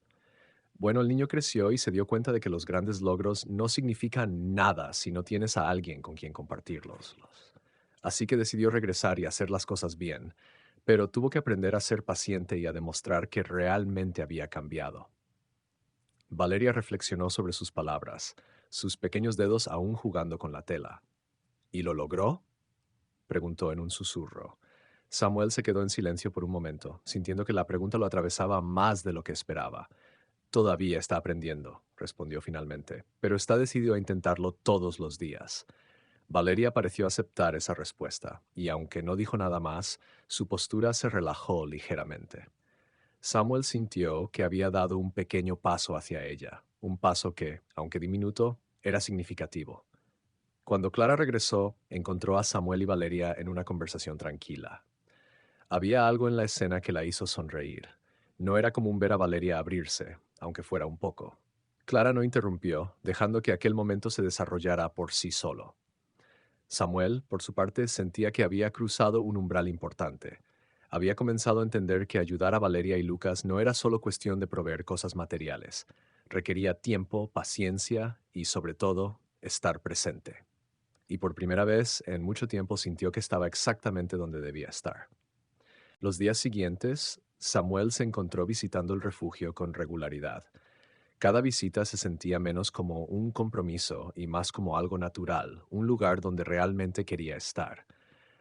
Bueno, el niño creció y se dio cuenta de que los grandes logros no significan nada si no tienes a alguien con quien compartirlos. Así que decidió regresar y hacer las cosas bien, pero tuvo que aprender a ser paciente y a demostrar que realmente había cambiado. Valeria reflexionó sobre sus palabras, sus pequeños dedos aún jugando con la tela. ¿Y lo logró? Preguntó en un susurro. Samuel se quedó en silencio por un momento, sintiendo que la pregunta lo atravesaba más de lo que esperaba. Todavía está aprendiendo, respondió finalmente, pero está decidido a intentarlo todos los días. Valeria pareció aceptar esa respuesta, y aunque no dijo nada más, su postura se relajó ligeramente. Samuel sintió que había dado un pequeño paso hacia ella, un paso que, aunque diminuto, era significativo. Cuando Clara regresó, encontró a Samuel y Valeria en una conversación tranquila. Había algo en la escena que la hizo sonreír. No era común ver a Valeria abrirse, aunque fuera un poco. Clara no interrumpió, dejando que aquel momento se desarrollara por sí solo. Samuel, por su parte, sentía que había cruzado un umbral importante. Había comenzado a entender que ayudar a Valeria y Lucas no era solo cuestión de proveer cosas materiales. Requería tiempo, paciencia y, sobre todo, estar presente. Y por primera vez en mucho tiempo sintió que estaba exactamente donde debía estar. Los días siguientes, Samuel se encontró visitando el refugio con regularidad. Cada visita se sentía menos como un compromiso y más como algo natural, un lugar donde realmente quería estar.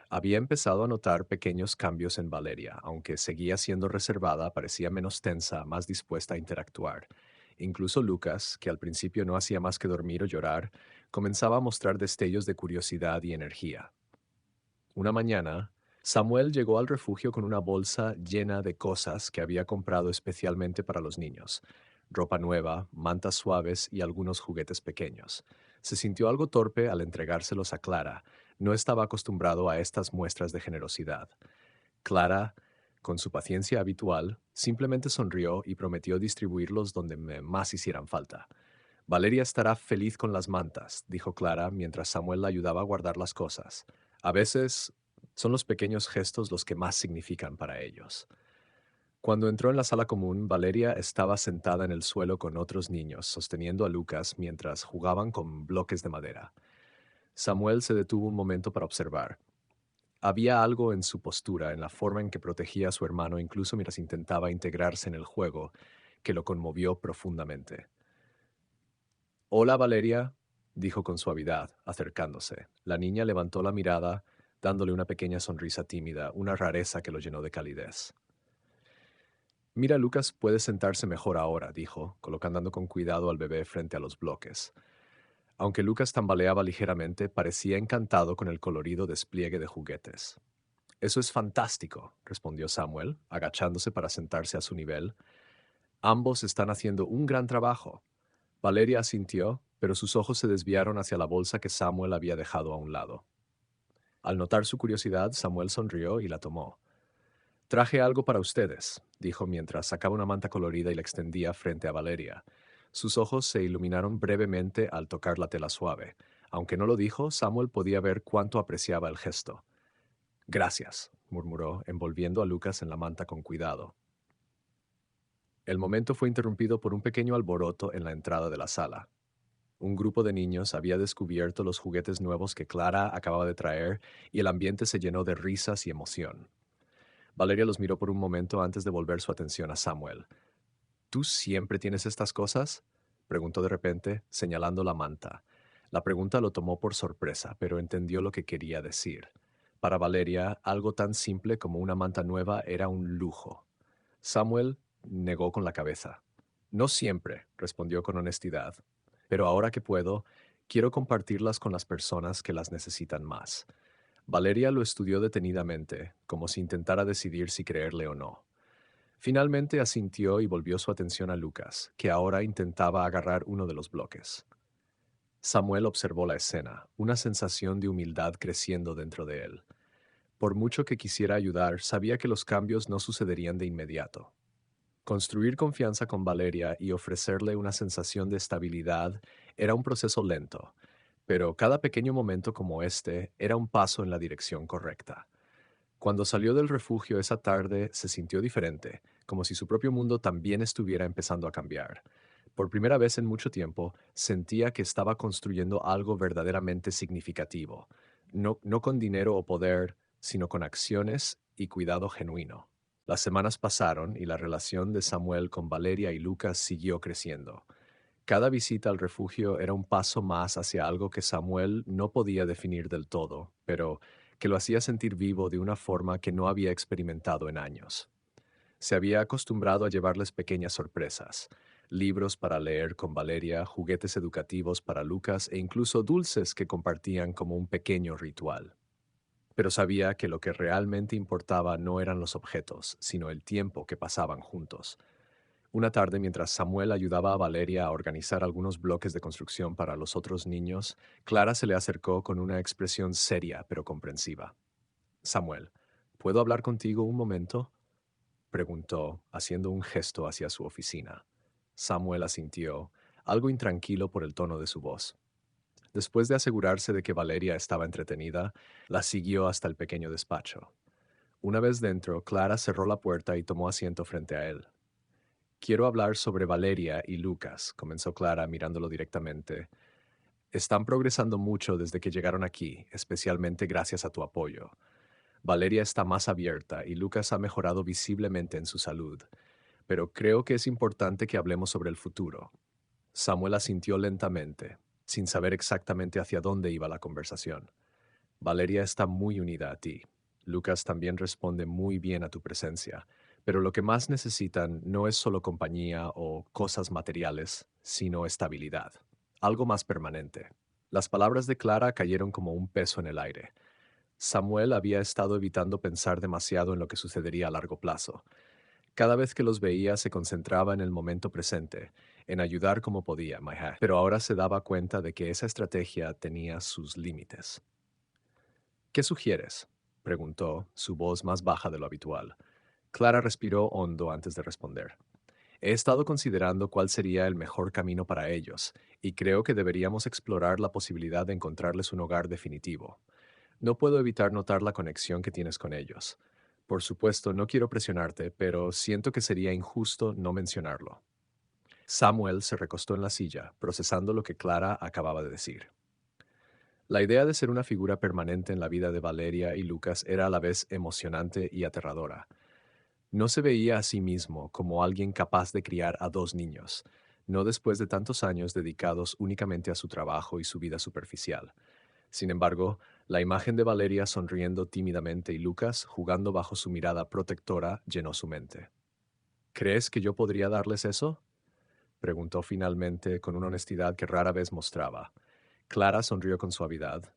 Había empezado a notar pequeños cambios en Valeria, aunque seguía siendo reservada, parecía menos tensa, más dispuesta a interactuar. Incluso Lucas, que al principio no hacía más que dormir o llorar, comenzaba a mostrar destellos de curiosidad y energía. Una mañana, Samuel llegó al refugio con una bolsa llena de cosas que había comprado especialmente para los niños. Ropa nueva, mantas suaves y algunos juguetes pequeños. Se sintió algo torpe al entregárselos a Clara. No estaba acostumbrado a estas muestras de generosidad. Clara, con su paciencia habitual, simplemente sonrió y prometió distribuirlos donde más hicieran falta. Valeria estará feliz con las mantas, dijo Clara mientras Samuel la ayudaba a guardar las cosas. A veces son los pequeños gestos los que más significan para ellos. Cuando entró en la sala común, Valeria estaba sentada en el suelo con otros niños, sosteniendo a Lucas mientras jugaban con bloques de madera. Samuel se detuvo un momento para observar. Había algo en su postura, en la forma en que protegía a su hermano, incluso mientras intentaba integrarse en el juego, que lo conmovió profundamente. Hola, Valeria, dijo con suavidad, acercándose. La niña levantó la mirada, dándole una pequeña sonrisa tímida, una rareza que lo llenó de calidez. Mira, Lucas puede sentarse mejor ahora, dijo, colocando con cuidado al bebé frente a los bloques. Aunque Lucas tambaleaba ligeramente, parecía encantado con el colorido despliegue de juguetes. Eso es fantástico, respondió Samuel, agachándose para sentarse a su nivel. Ambos están haciendo un gran trabajo. Valeria asintió, pero sus ojos se desviaron hacia la bolsa que Samuel había dejado a un lado. Al notar su curiosidad, Samuel sonrió y la tomó. Traje algo para ustedes, dijo mientras sacaba una manta colorida y la extendía frente a Valeria. Sus ojos se iluminaron brevemente al tocar la tela suave. Aunque no lo dijo, Samuel podía ver cuánto apreciaba el gesto. Gracias, murmuró, envolviendo a Lucas en la manta con cuidado. El momento fue interrumpido por un pequeño alboroto en la entrada de la sala. Un grupo de niños había descubierto los juguetes nuevos que Clara acababa de traer y el ambiente se llenó de risas y emoción. Valeria los miró por un momento antes de volver su atención a Samuel. ¿Tú siempre tienes estas cosas?, preguntó de repente, señalando la manta. La pregunta lo tomó por sorpresa, pero entendió lo que quería decir. Para Valeria, algo tan simple como una manta nueva era un lujo. Samuel negó con la cabeza. No siempre, respondió con honestidad, pero ahora que puedo, quiero compartirlas con las personas que las necesitan más. Valeria lo estudió detenidamente, como si intentara decidir si creerle o no. Finalmente asintió y volvió su atención a Lucas, que ahora intentaba agarrar uno de los bloques. Samuel observó la escena, una sensación de humildad creciendo dentro de él. Por mucho que quisiera ayudar, sabía que los cambios no sucederían de inmediato. Construir confianza con Valeria y ofrecerle una sensación de estabilidad era un proceso lento, pero cada pequeño momento como este era un paso en la dirección correcta. Cuando salió del refugio esa tarde, se sintió diferente, como si su propio mundo también estuviera empezando a cambiar. Por primera vez en mucho tiempo, sentía que estaba construyendo algo verdaderamente significativo, no con dinero o poder, sino con acciones y cuidado genuino. Las semanas pasaron y la relación de Samuel con Valeria y Lucas siguió creciendo. Cada visita al refugio era un paso más hacia algo que Samuel no podía definir del todo, pero que lo hacía sentir vivo de una forma que no había experimentado en años. Se había acostumbrado a llevarles pequeñas sorpresas, libros para leer con Valeria, juguetes educativos para Lucas e incluso dulces que compartían como un pequeño ritual. Pero sabía que lo que realmente importaba no eran los objetos, sino el tiempo que pasaban juntos. Una tarde, mientras Samuel ayudaba a Valeria a organizar algunos bloques de construcción para los otros niños, Clara se le acercó con una expresión seria pero comprensiva. Samuel, ¿puedo hablar contigo un momento?, preguntó, haciendo un gesto hacia su oficina. Samuel asintió, algo intranquilo por el tono de su voz. Después de asegurarse de que Valeria estaba entretenida, la siguió hasta el pequeño despacho. Una vez dentro, Clara cerró la puerta y tomó asiento frente a él. Quiero hablar sobre Valeria y Lucas, comenzó Clara mirándolo directamente. Están progresando mucho desde que llegaron aquí, especialmente gracias a tu apoyo. Valeria está más abierta y Lucas ha mejorado visiblemente en su salud, pero creo que es importante que hablemos sobre el futuro. Samuel asintió lentamente, sin saber exactamente hacia dónde iba la conversación. Valeria está muy unida a ti. Lucas también responde muy bien a tu presencia, pero lo que más necesitan no es solo compañía o cosas materiales, sino estabilidad, algo más permanente. Las palabras de Clara cayeron como un peso en el aire. Samuel había estado evitando pensar demasiado en lo que sucedería a largo plazo. Cada vez que los veía se concentraba en el momento presente, en ayudar como podía, pero ahora se daba cuenta de que esa estrategia tenía sus límites. ¿Qué sugieres?, preguntó, su voz más baja de lo habitual. Clara respiró hondo antes de responder. He estado considerando cuál sería el mejor camino para ellos, y creo que deberíamos explorar la posibilidad de encontrarles un hogar definitivo. No puedo evitar notar la conexión que tienes con ellos. Por supuesto, no quiero presionarte, pero siento que sería injusto no mencionarlo. Samuel se recostó en la silla, procesando lo que Clara acababa de decir. La idea de ser una figura permanente en la vida de Valeria y Lucas era a la vez emocionante y aterradora. No se veía a sí mismo como alguien capaz de criar a dos niños, no después de tantos años dedicados únicamente a su trabajo y su vida superficial. Sin embargo, la imagen de Valeria sonriendo tímidamente y Lucas jugando bajo su mirada protectora llenó su mente. ¿Crees que yo podría darles eso?, preguntó finalmente con una honestidad que rara vez mostraba. Clara sonrió con suavidad.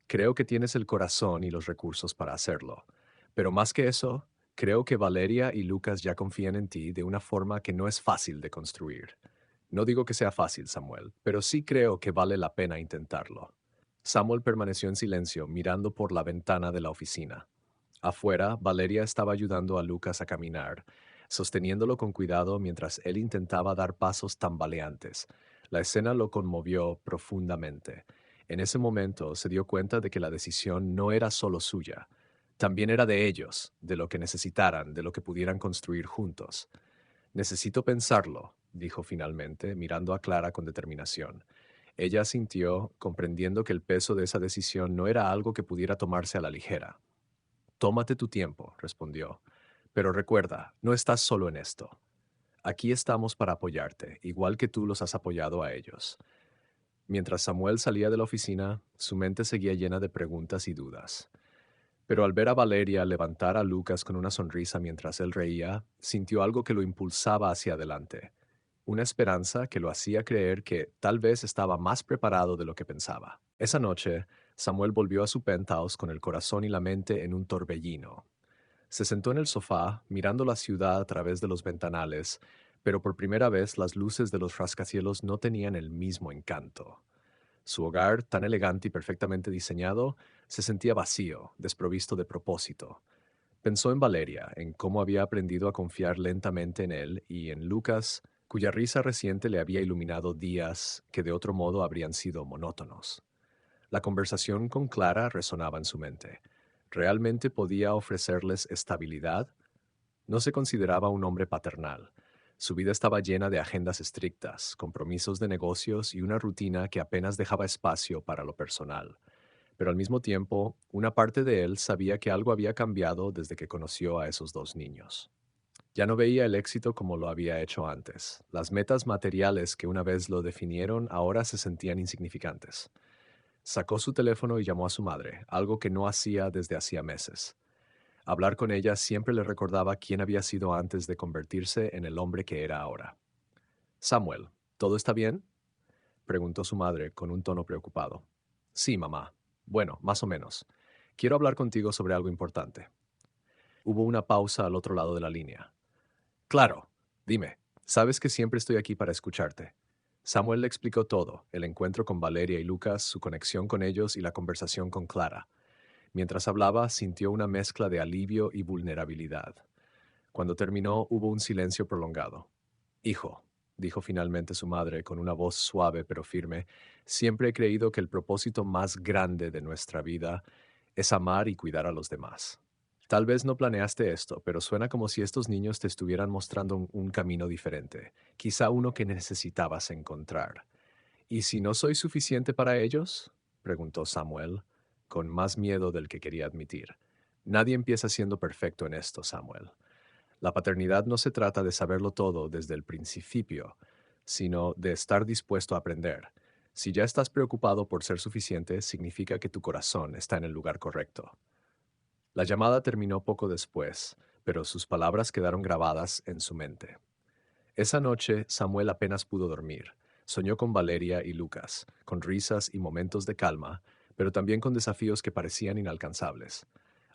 Creo que tienes el corazón y los recursos para hacerlo. Pero más que eso, creo que Valeria y Lucas ya confían en ti de una forma que no es fácil de construir. No digo que sea fácil, Samuel, pero sí creo que vale la pena intentarlo. Samuel permaneció en silencio, mirando por la ventana de la oficina. Afuera, Valeria estaba ayudando a Lucas a caminar, sosteniéndolo con cuidado mientras él intentaba dar pasos tambaleantes. La escena lo conmovió profundamente. En ese momento se dio cuenta de que la decisión no era solo suya, también era de ellos, de lo que necesitaran, de lo que pudieran construir juntos. Necesito pensarlo, dijo finalmente, mirando a Clara con determinación. Ella asintió, comprendiendo que el peso de esa decisión no era algo que pudiera tomarse a la ligera. Tómate tu tiempo, respondió. Pero recuerda, no estás solo en esto. Aquí estamos para apoyarte, igual que tú los has apoyado a ellos. Mientras Samuel salía de la oficina, su mente seguía llena de preguntas y dudas. Pero al ver a Valeria levantar a Lucas con una sonrisa mientras él reía, sintió algo que lo impulsaba hacia adelante, una esperanza que lo hacía creer que tal vez estaba más preparado de lo que pensaba. Esa noche, Samuel volvió a su penthouse con el corazón y la mente en un torbellino. Se sentó en el sofá, mirando la ciudad a través de los ventanales, pero por primera vez las luces de los rascacielos no tenían el mismo encanto. Su hogar, tan elegante y perfectamente diseñado, se sentía vacío, desprovisto de propósito. Pensó en Valeria, en cómo había aprendido a confiar lentamente en él, y en Lucas, cuya risa reciente le había iluminado días que de otro modo habrían sido monótonos. La conversación con Clara resonaba en su mente. ¿Realmente podía ofrecerles estabilidad? No se consideraba un hombre paternal. Su vida estaba llena de agendas estrictas, compromisos de negocios y una rutina que apenas dejaba espacio para lo personal. Pero al mismo tiempo, una parte de él sabía que algo había cambiado desde que conoció a esos dos niños. Ya no veía el éxito como lo había hecho antes. Las metas materiales que una vez lo definieron ahora se sentían insignificantes. Sacó su teléfono y llamó a su madre, algo que no hacía desde hacía meses. Hablar con ella siempre le recordaba quién había sido antes de convertirse en el hombre que era ahora. Samuel, ¿todo está bien? Preguntó su madre con un tono preocupado. Sí, mamá. Bueno, más o menos. Quiero hablar contigo sobre algo importante. Hubo una pausa al otro lado de la línea. Claro, dime. Sabes que siempre estoy aquí para escucharte. Samuel le explicó todo, el encuentro con Valeria y Lucas, su conexión con ellos y la conversación con Clara. Mientras hablaba, sintió una mezcla de alivio y vulnerabilidad. Cuando terminó, hubo un silencio prolongado. Hijo, dijo finalmente su madre con una voz suave pero firme, siempre he creído que el propósito más grande de nuestra vida es amar y cuidar a los demás. Tal vez no planeaste esto, pero suena como si estos niños te estuvieran mostrando un camino diferente, quizá uno que necesitabas encontrar. ¿Y si no soy suficiente para ellos? Preguntó Samuel, con más miedo del que quería admitir. Nadie empieza siendo perfecto en esto, Samuel. La paternidad no se trata de saberlo todo desde el principio, sino de estar dispuesto a aprender. Si ya estás preocupado por ser suficiente, significa que tu corazón está en el lugar correcto. La llamada terminó poco después, pero sus palabras quedaron grabadas en su mente. Esa noche, Samuel apenas pudo dormir. Soñó con Valeria y Lucas, con risas y momentos de calma, pero también con desafíos que parecían inalcanzables.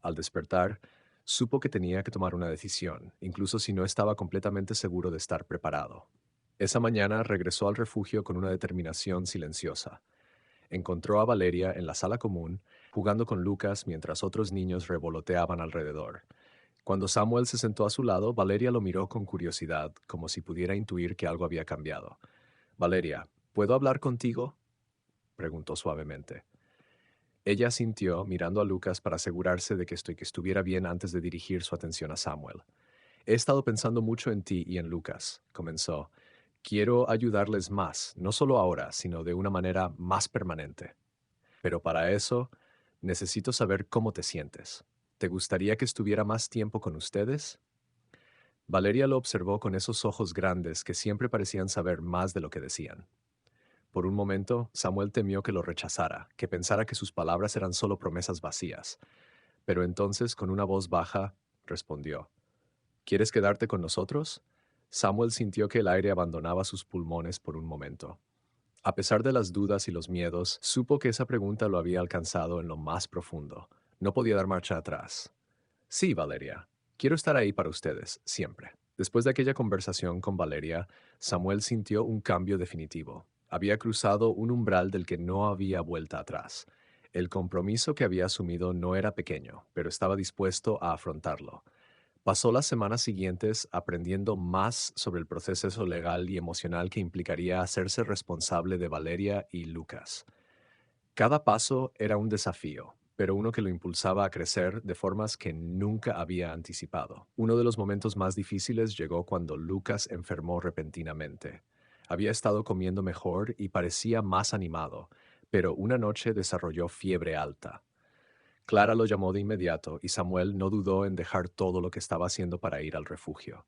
Al despertar, supo que tenía que tomar una decisión, incluso si no estaba completamente seguro de estar preparado. Esa mañana regresó al refugio con una determinación silenciosa. Encontró a Valeria en la sala común, jugando con Lucas mientras otros niños revoloteaban alrededor. Cuando Samuel se sentó a su lado, Valeria lo miró con curiosidad, como si pudiera intuir que algo había cambiado. Valeria, ¿puedo hablar contigo? Preguntó suavemente. Ella asintió, mirando a Lucas para asegurarse de que estuviera bien antes de dirigir su atención a Samuel. He estado pensando mucho en ti y en Lucas, comenzó. Quiero ayudarles más, no solo ahora, sino de una manera más permanente. Pero para eso, necesito saber cómo te sientes. ¿Te gustaría que estuviera más tiempo con ustedes? Valeria lo observó con esos ojos grandes que siempre parecían saber más de lo que decían. Por un momento, Samuel temió que lo rechazara, que pensara que sus palabras eran solo promesas vacías. Pero entonces, con una voz baja, respondió, ¿Quieres quedarte con nosotros? Samuel sintió que el aire abandonaba sus pulmones por un momento. A pesar de las dudas y los miedos, supo que esa pregunta lo había alcanzado en lo más profundo. No podía dar marcha atrás. Sí, Valeria. Quiero estar ahí para ustedes, siempre. Después de aquella conversación con Valeria, Samuel sintió un cambio definitivo. Había cruzado un umbral del que no había vuelta atrás. El compromiso que había asumido no era pequeño, pero estaba dispuesto a afrontarlo. Pasó las semanas siguientes aprendiendo más sobre el proceso legal y emocional que implicaría hacerse responsable de Valeria y Lucas. Cada paso era un desafío, pero uno que lo impulsaba a crecer de formas que nunca había anticipado. Uno de los momentos más difíciles llegó cuando Lucas enfermó repentinamente. Había estado comiendo mejor y parecía más animado, pero una noche desarrolló fiebre alta. Clara lo llamó de inmediato y Samuel no dudó en dejar todo lo que estaba haciendo para ir al refugio.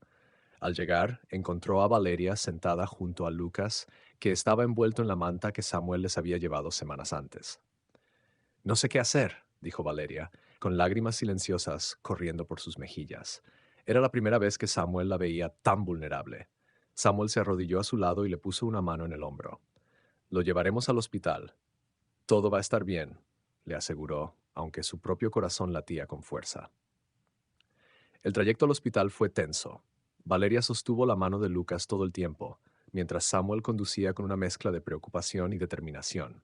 Al llegar, encontró a Valeria sentada junto a Lucas, que estaba envuelto en la manta que Samuel les había llevado semanas antes. No sé qué hacer, dijo Valeria, con lágrimas silenciosas corriendo por sus mejillas. Era la primera vez que Samuel la veía tan vulnerable. Samuel se arrodilló a su lado y le puso una mano en el hombro. Lo llevaremos al hospital. Todo va a estar bien, le aseguró, aunque su propio corazón latía con fuerza. El trayecto al hospital fue tenso. Valeria sostuvo la mano de Lucas todo el tiempo, mientras Samuel conducía con una mezcla de preocupación y determinación.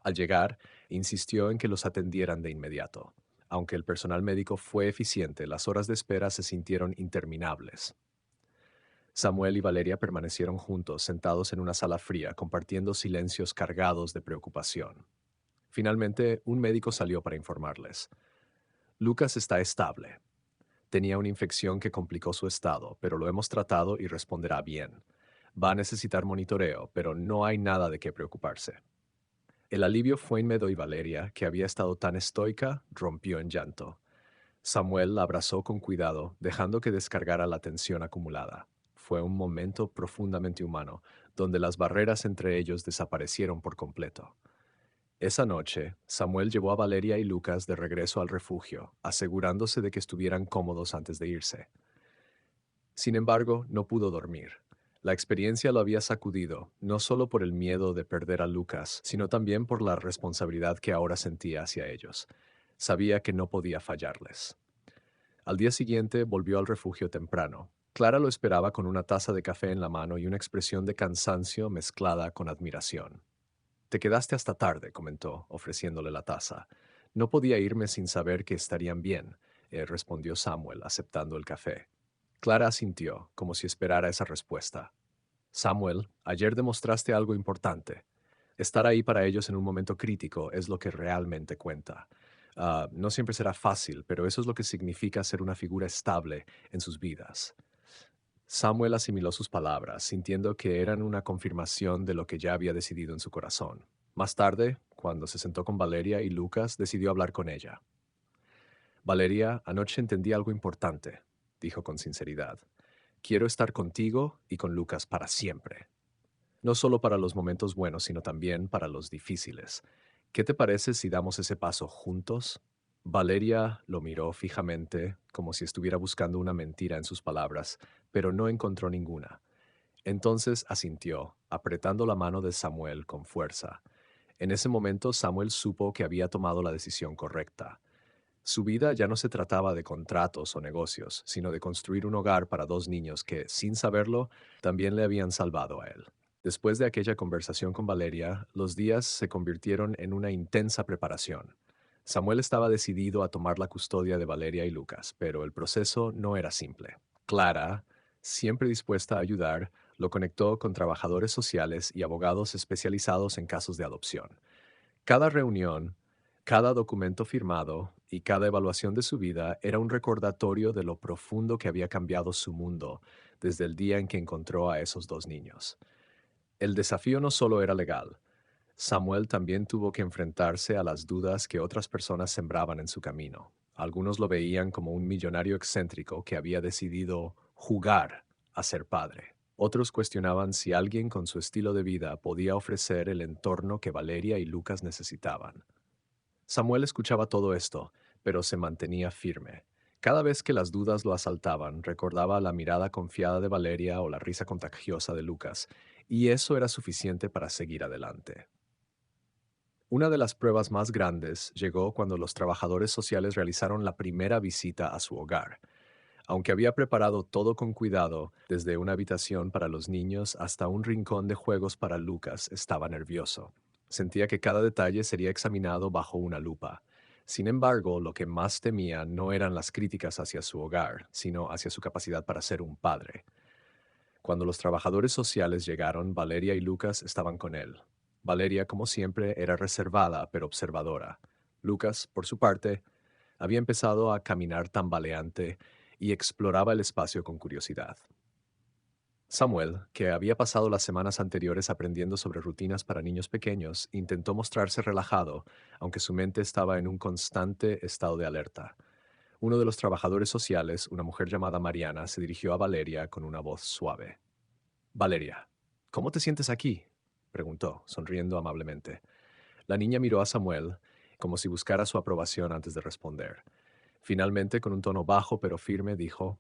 Al llegar, insistió en que los atendieran de inmediato. Aunque el personal médico fue eficiente, las horas de espera se sintieron interminables. Samuel y Valeria permanecieron juntos, sentados en una sala fría, compartiendo silencios cargados de preocupación. Finalmente, un médico salió para informarles. Lucas está estable. Tenía una infección que complicó su estado, pero lo hemos tratado y responderá bien. Va a necesitar monitoreo, pero no hay nada de qué preocuparse. El alivio fue inmediato y Valeria, que había estado tan estoica, rompió en llanto. Samuel la abrazó con cuidado, dejando que descargara la tensión acumulada. Fue un momento profundamente humano, donde las barreras entre ellos desaparecieron por completo. Esa noche, Samuel llevó a Valeria y Lucas de regreso al refugio, asegurándose de que estuvieran cómodos antes de irse. Sin embargo, no pudo dormir. La experiencia lo había sacudido, no solo por el miedo de perder a Lucas, sino también por la responsabilidad que ahora sentía hacia ellos. Sabía que no podía fallarles. Al día siguiente volvió al refugio temprano. Clara lo esperaba con una taza de café en la mano y una expresión de cansancio mezclada con admiración. Te quedaste hasta tarde, comentó, ofreciéndole la taza. No podía irme sin saber que estarían bien, respondió Samuel, aceptando el café. Clara asintió, como si esperara esa respuesta. Samuel, ayer demostraste algo importante. Estar ahí para ellos en un momento crítico es lo que realmente cuenta. No siempre será fácil, pero eso es lo que significa ser una figura estable en sus vidas. Samuel asimiló sus palabras, sintiendo que eran una confirmación de lo que ya había decidido en su corazón. Más tarde, cuando se sentó con Valeria y Lucas, decidió hablar con ella. Valeria, anoche entendí algo importante, dijo con sinceridad. Quiero estar contigo y con Lucas para siempre. No solo para los momentos buenos, sino también para los difíciles. ¿Qué te parece si damos ese paso juntos? Valeria lo miró fijamente, como si estuviera buscando una mentira en sus palabras, pero no encontró ninguna. Entonces asintió, apretando la mano de Samuel con fuerza. En ese momento Samuel supo que había tomado la decisión correcta. Su vida ya no se trataba de contratos o negocios, sino de construir un hogar para dos niños que, sin saberlo, también le habían salvado a él. Después de aquella conversación con Valeria, los días se convirtieron en una intensa preparación. Samuel estaba decidido a tomar la custodia de Valeria y Lucas, pero el proceso no era simple. Clara, siempre dispuesta a ayudar, lo conectó con trabajadores sociales y abogados especializados en casos de adopción. Cada reunión, cada documento firmado y cada evaluación de su vida era un recordatorio de lo profundo que había cambiado su mundo desde el día en que encontró a esos dos niños. El desafío no solo era legal. Samuel también tuvo que enfrentarse a las dudas que otras personas sembraban en su camino. Algunos lo veían como un millonario excéntrico que había decidido jugar a ser padre. Otros cuestionaban si alguien con su estilo de vida podía ofrecer el entorno que Valeria y Lucas necesitaban. Samuel escuchaba todo esto, pero se mantenía firme. Cada vez que las dudas lo asaltaban, recordaba la mirada confiada de Valeria o la risa contagiosa de Lucas, y eso era suficiente para seguir adelante. Una de las pruebas más grandes llegó cuando los trabajadores sociales realizaron la primera visita a su hogar. Aunque había preparado todo con cuidado, desde una habitación para los niños hasta un rincón de juegos para Lucas, estaba nervioso. Sentía que cada detalle sería examinado bajo una lupa. Sin embargo, lo que más temía no eran las críticas hacia su hogar, sino hacia su capacidad para ser un padre. Cuando los trabajadores sociales llegaron, Valeria y Lucas estaban con él. Valeria, como siempre, era reservada pero observadora. Lucas, por su parte, había empezado a caminar tambaleante y exploraba el espacio con curiosidad. Samuel, que había pasado las semanas anteriores aprendiendo sobre rutinas para niños pequeños, intentó mostrarse relajado, aunque su mente estaba en un constante estado de alerta. Uno de los trabajadores sociales, una mujer llamada Mariana, se dirigió a Valeria con una voz suave. Valeria, ¿cómo te sientes aquí? Preguntó, sonriendo amablemente. La niña miró a Samuel, como si buscara su aprobación antes de responder. Finalmente, con un tono bajo pero firme, dijo,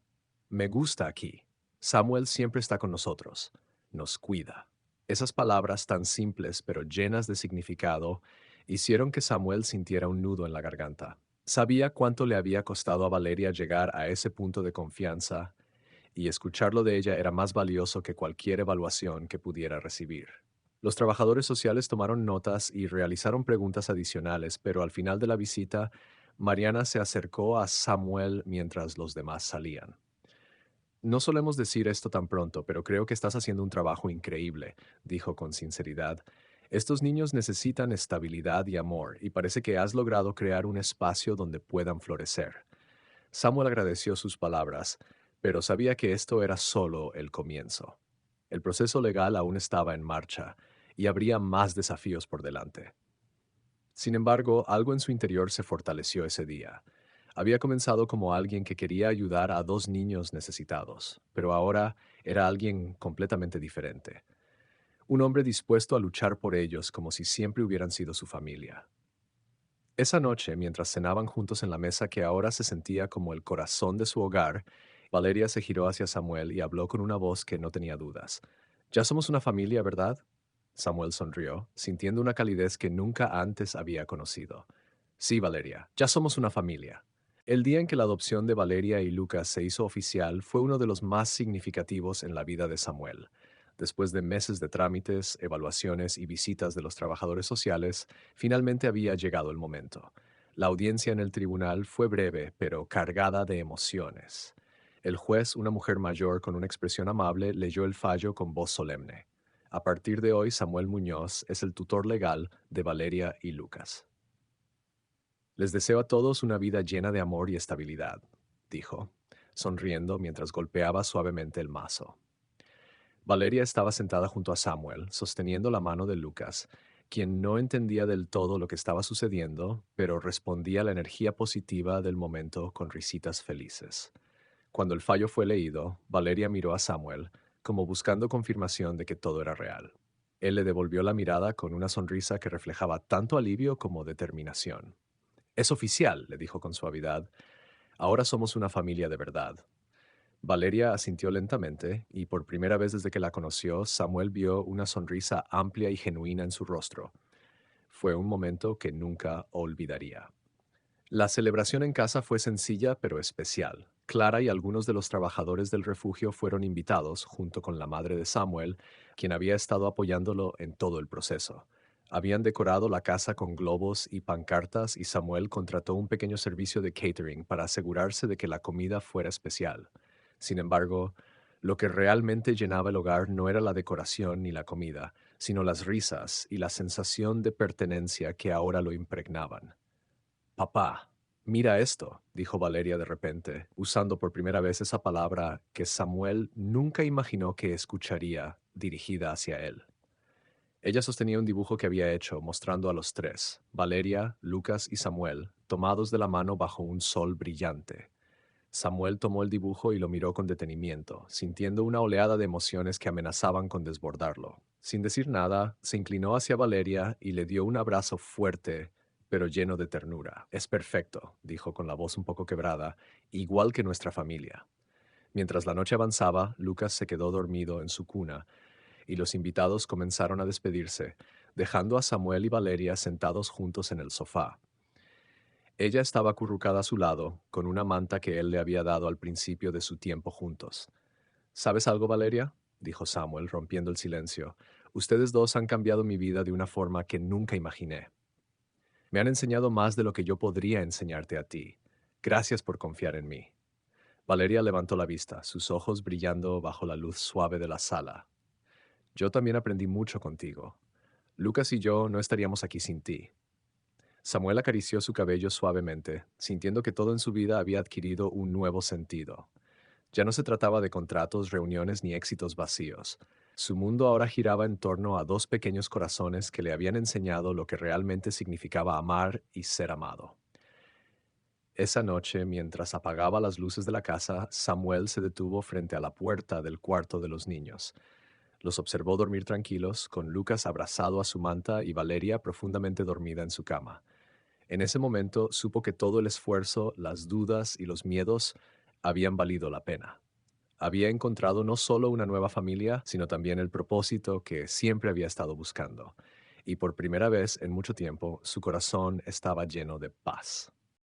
Me gusta aquí. Samuel siempre está con nosotros. Nos cuida. Esas palabras tan simples pero llenas de significado hicieron que Samuel sintiera un nudo en la garganta. Sabía cuánto le había costado a Valeria llegar a ese punto de confianza, y escucharlo de ella era más valioso que cualquier evaluación que pudiera recibir. Los trabajadores sociales tomaron notas y realizaron preguntas adicionales, pero al final de la visita, Mariana se acercó a Samuel mientras los demás salían. No solemos decir esto tan pronto, pero creo que estás haciendo un trabajo increíble, dijo con sinceridad. Estos niños necesitan estabilidad y amor, y parece que has logrado crear un espacio donde puedan florecer. Samuel agradeció sus palabras, pero sabía que esto era solo el comienzo. El proceso legal aún estaba en marcha, y habría más desafíos por delante. Sin embargo, algo en su interior se fortaleció ese día. Había comenzado como alguien que quería ayudar a dos niños necesitados, pero ahora era alguien completamente diferente. Un hombre dispuesto a luchar por ellos como si siempre hubieran sido su familia. Esa noche, mientras cenaban juntos en la mesa que ahora se sentía como el corazón de su hogar, Valeria se giró hacia Samuel y habló con una voz que no tenía dudas. Ya somos una familia, ¿verdad? Samuel sonrió, sintiendo una calidez que nunca antes había conocido. Sí, Valeria, ya somos una familia. El día en que la adopción de Valeria y Lucas se hizo oficial fue uno de los más significativos en la vida de Samuel. Después de meses de trámites, evaluaciones y visitas de los trabajadores sociales, finalmente había llegado el momento. La audiencia en el tribunal fue breve, pero cargada de emociones. El juez, una mujer mayor con una expresión amable, leyó el fallo con voz solemne. A partir de hoy, Samuel Muñoz es el tutor legal de Valeria y Lucas. Les deseo a todos una vida llena de amor y estabilidad, dijo, sonriendo mientras golpeaba suavemente el mazo. Valeria estaba sentada junto a Samuel, sosteniendo la mano de Lucas, quien no entendía del todo lo que estaba sucediendo, pero respondía a la energía positiva del momento con risitas felices. Cuando el fallo fue leído, Valeria miró a Samuel, como buscando confirmación de que todo era real. Él le devolvió la mirada con una sonrisa que reflejaba tanto alivio como determinación. Es oficial, le dijo con suavidad. Ahora somos una familia de verdad. Valeria asintió lentamente, y por primera vez desde que la conoció, Samuel vio una sonrisa amplia y genuina en su rostro. Fue un momento que nunca olvidaría. La celebración en casa fue sencilla pero especial. Clara y algunos de los trabajadores del refugio fueron invitados, junto con la madre de Samuel, quien había estado apoyándolo en todo el proceso. Habían decorado la casa con globos y pancartas y Samuel contrató un pequeño servicio de catering para asegurarse de que la comida fuera especial. Sin embargo, lo que realmente llenaba el hogar no era la decoración ni la comida, sino las risas y la sensación de pertenencia que ahora lo impregnaban. Papá, mira esto, dijo Valeria de repente, usando por primera vez esa palabra que Samuel nunca imaginó que escucharía dirigida hacia él. Ella sostenía un dibujo que había hecho, mostrando a los tres, Valeria, Lucas y Samuel, tomados de la mano bajo un sol brillante. Samuel tomó el dibujo y lo miró con detenimiento, sintiendo una oleada de emociones que amenazaban con desbordarlo. Sin decir nada, se inclinó hacia Valeria y le dio un abrazo fuerte, pero lleno de ternura. Es perfecto, dijo con la voz un poco quebrada, igual que nuestra familia. Mientras la noche avanzaba, Lucas se quedó dormido en su cuna, y los invitados comenzaron a despedirse, dejando a Samuel y Valeria sentados juntos en el sofá. Ella estaba acurrucada a su lado, con una manta que él le había dado al principio de su tiempo juntos. ¿Sabes algo, Valeria? Dijo Samuel, rompiendo el silencio. Ustedes dos han cambiado mi vida de una forma que nunca imaginé. Me han enseñado más de lo que yo podría enseñarte a ti. Gracias por confiar en mí. Valeria levantó la vista, sus ojos brillando bajo la luz suave de la sala. Yo también aprendí mucho contigo. Lucas y yo no estaríamos aquí sin ti. Samuel acarició su cabello suavemente, sintiendo que todo en su vida había adquirido un nuevo sentido. Ya no se trataba de contratos, reuniones ni éxitos vacíos. Su mundo ahora giraba en torno a dos pequeños corazones que le habían enseñado lo que realmente significaba amar y ser amado. Esa noche, mientras apagaba las luces de la casa, Samuel se detuvo frente a la puerta del cuarto de los niños. Los observó dormir tranquilos, con Lucas abrazado a su manta y Valeria profundamente dormida en su cama. En ese momento supo que todo el esfuerzo, las dudas y los miedos habían valido la pena. Había encontrado no solo una nueva familia, sino también el propósito que siempre había estado buscando. Y por primera vez en mucho tiempo, su corazón estaba lleno de paz.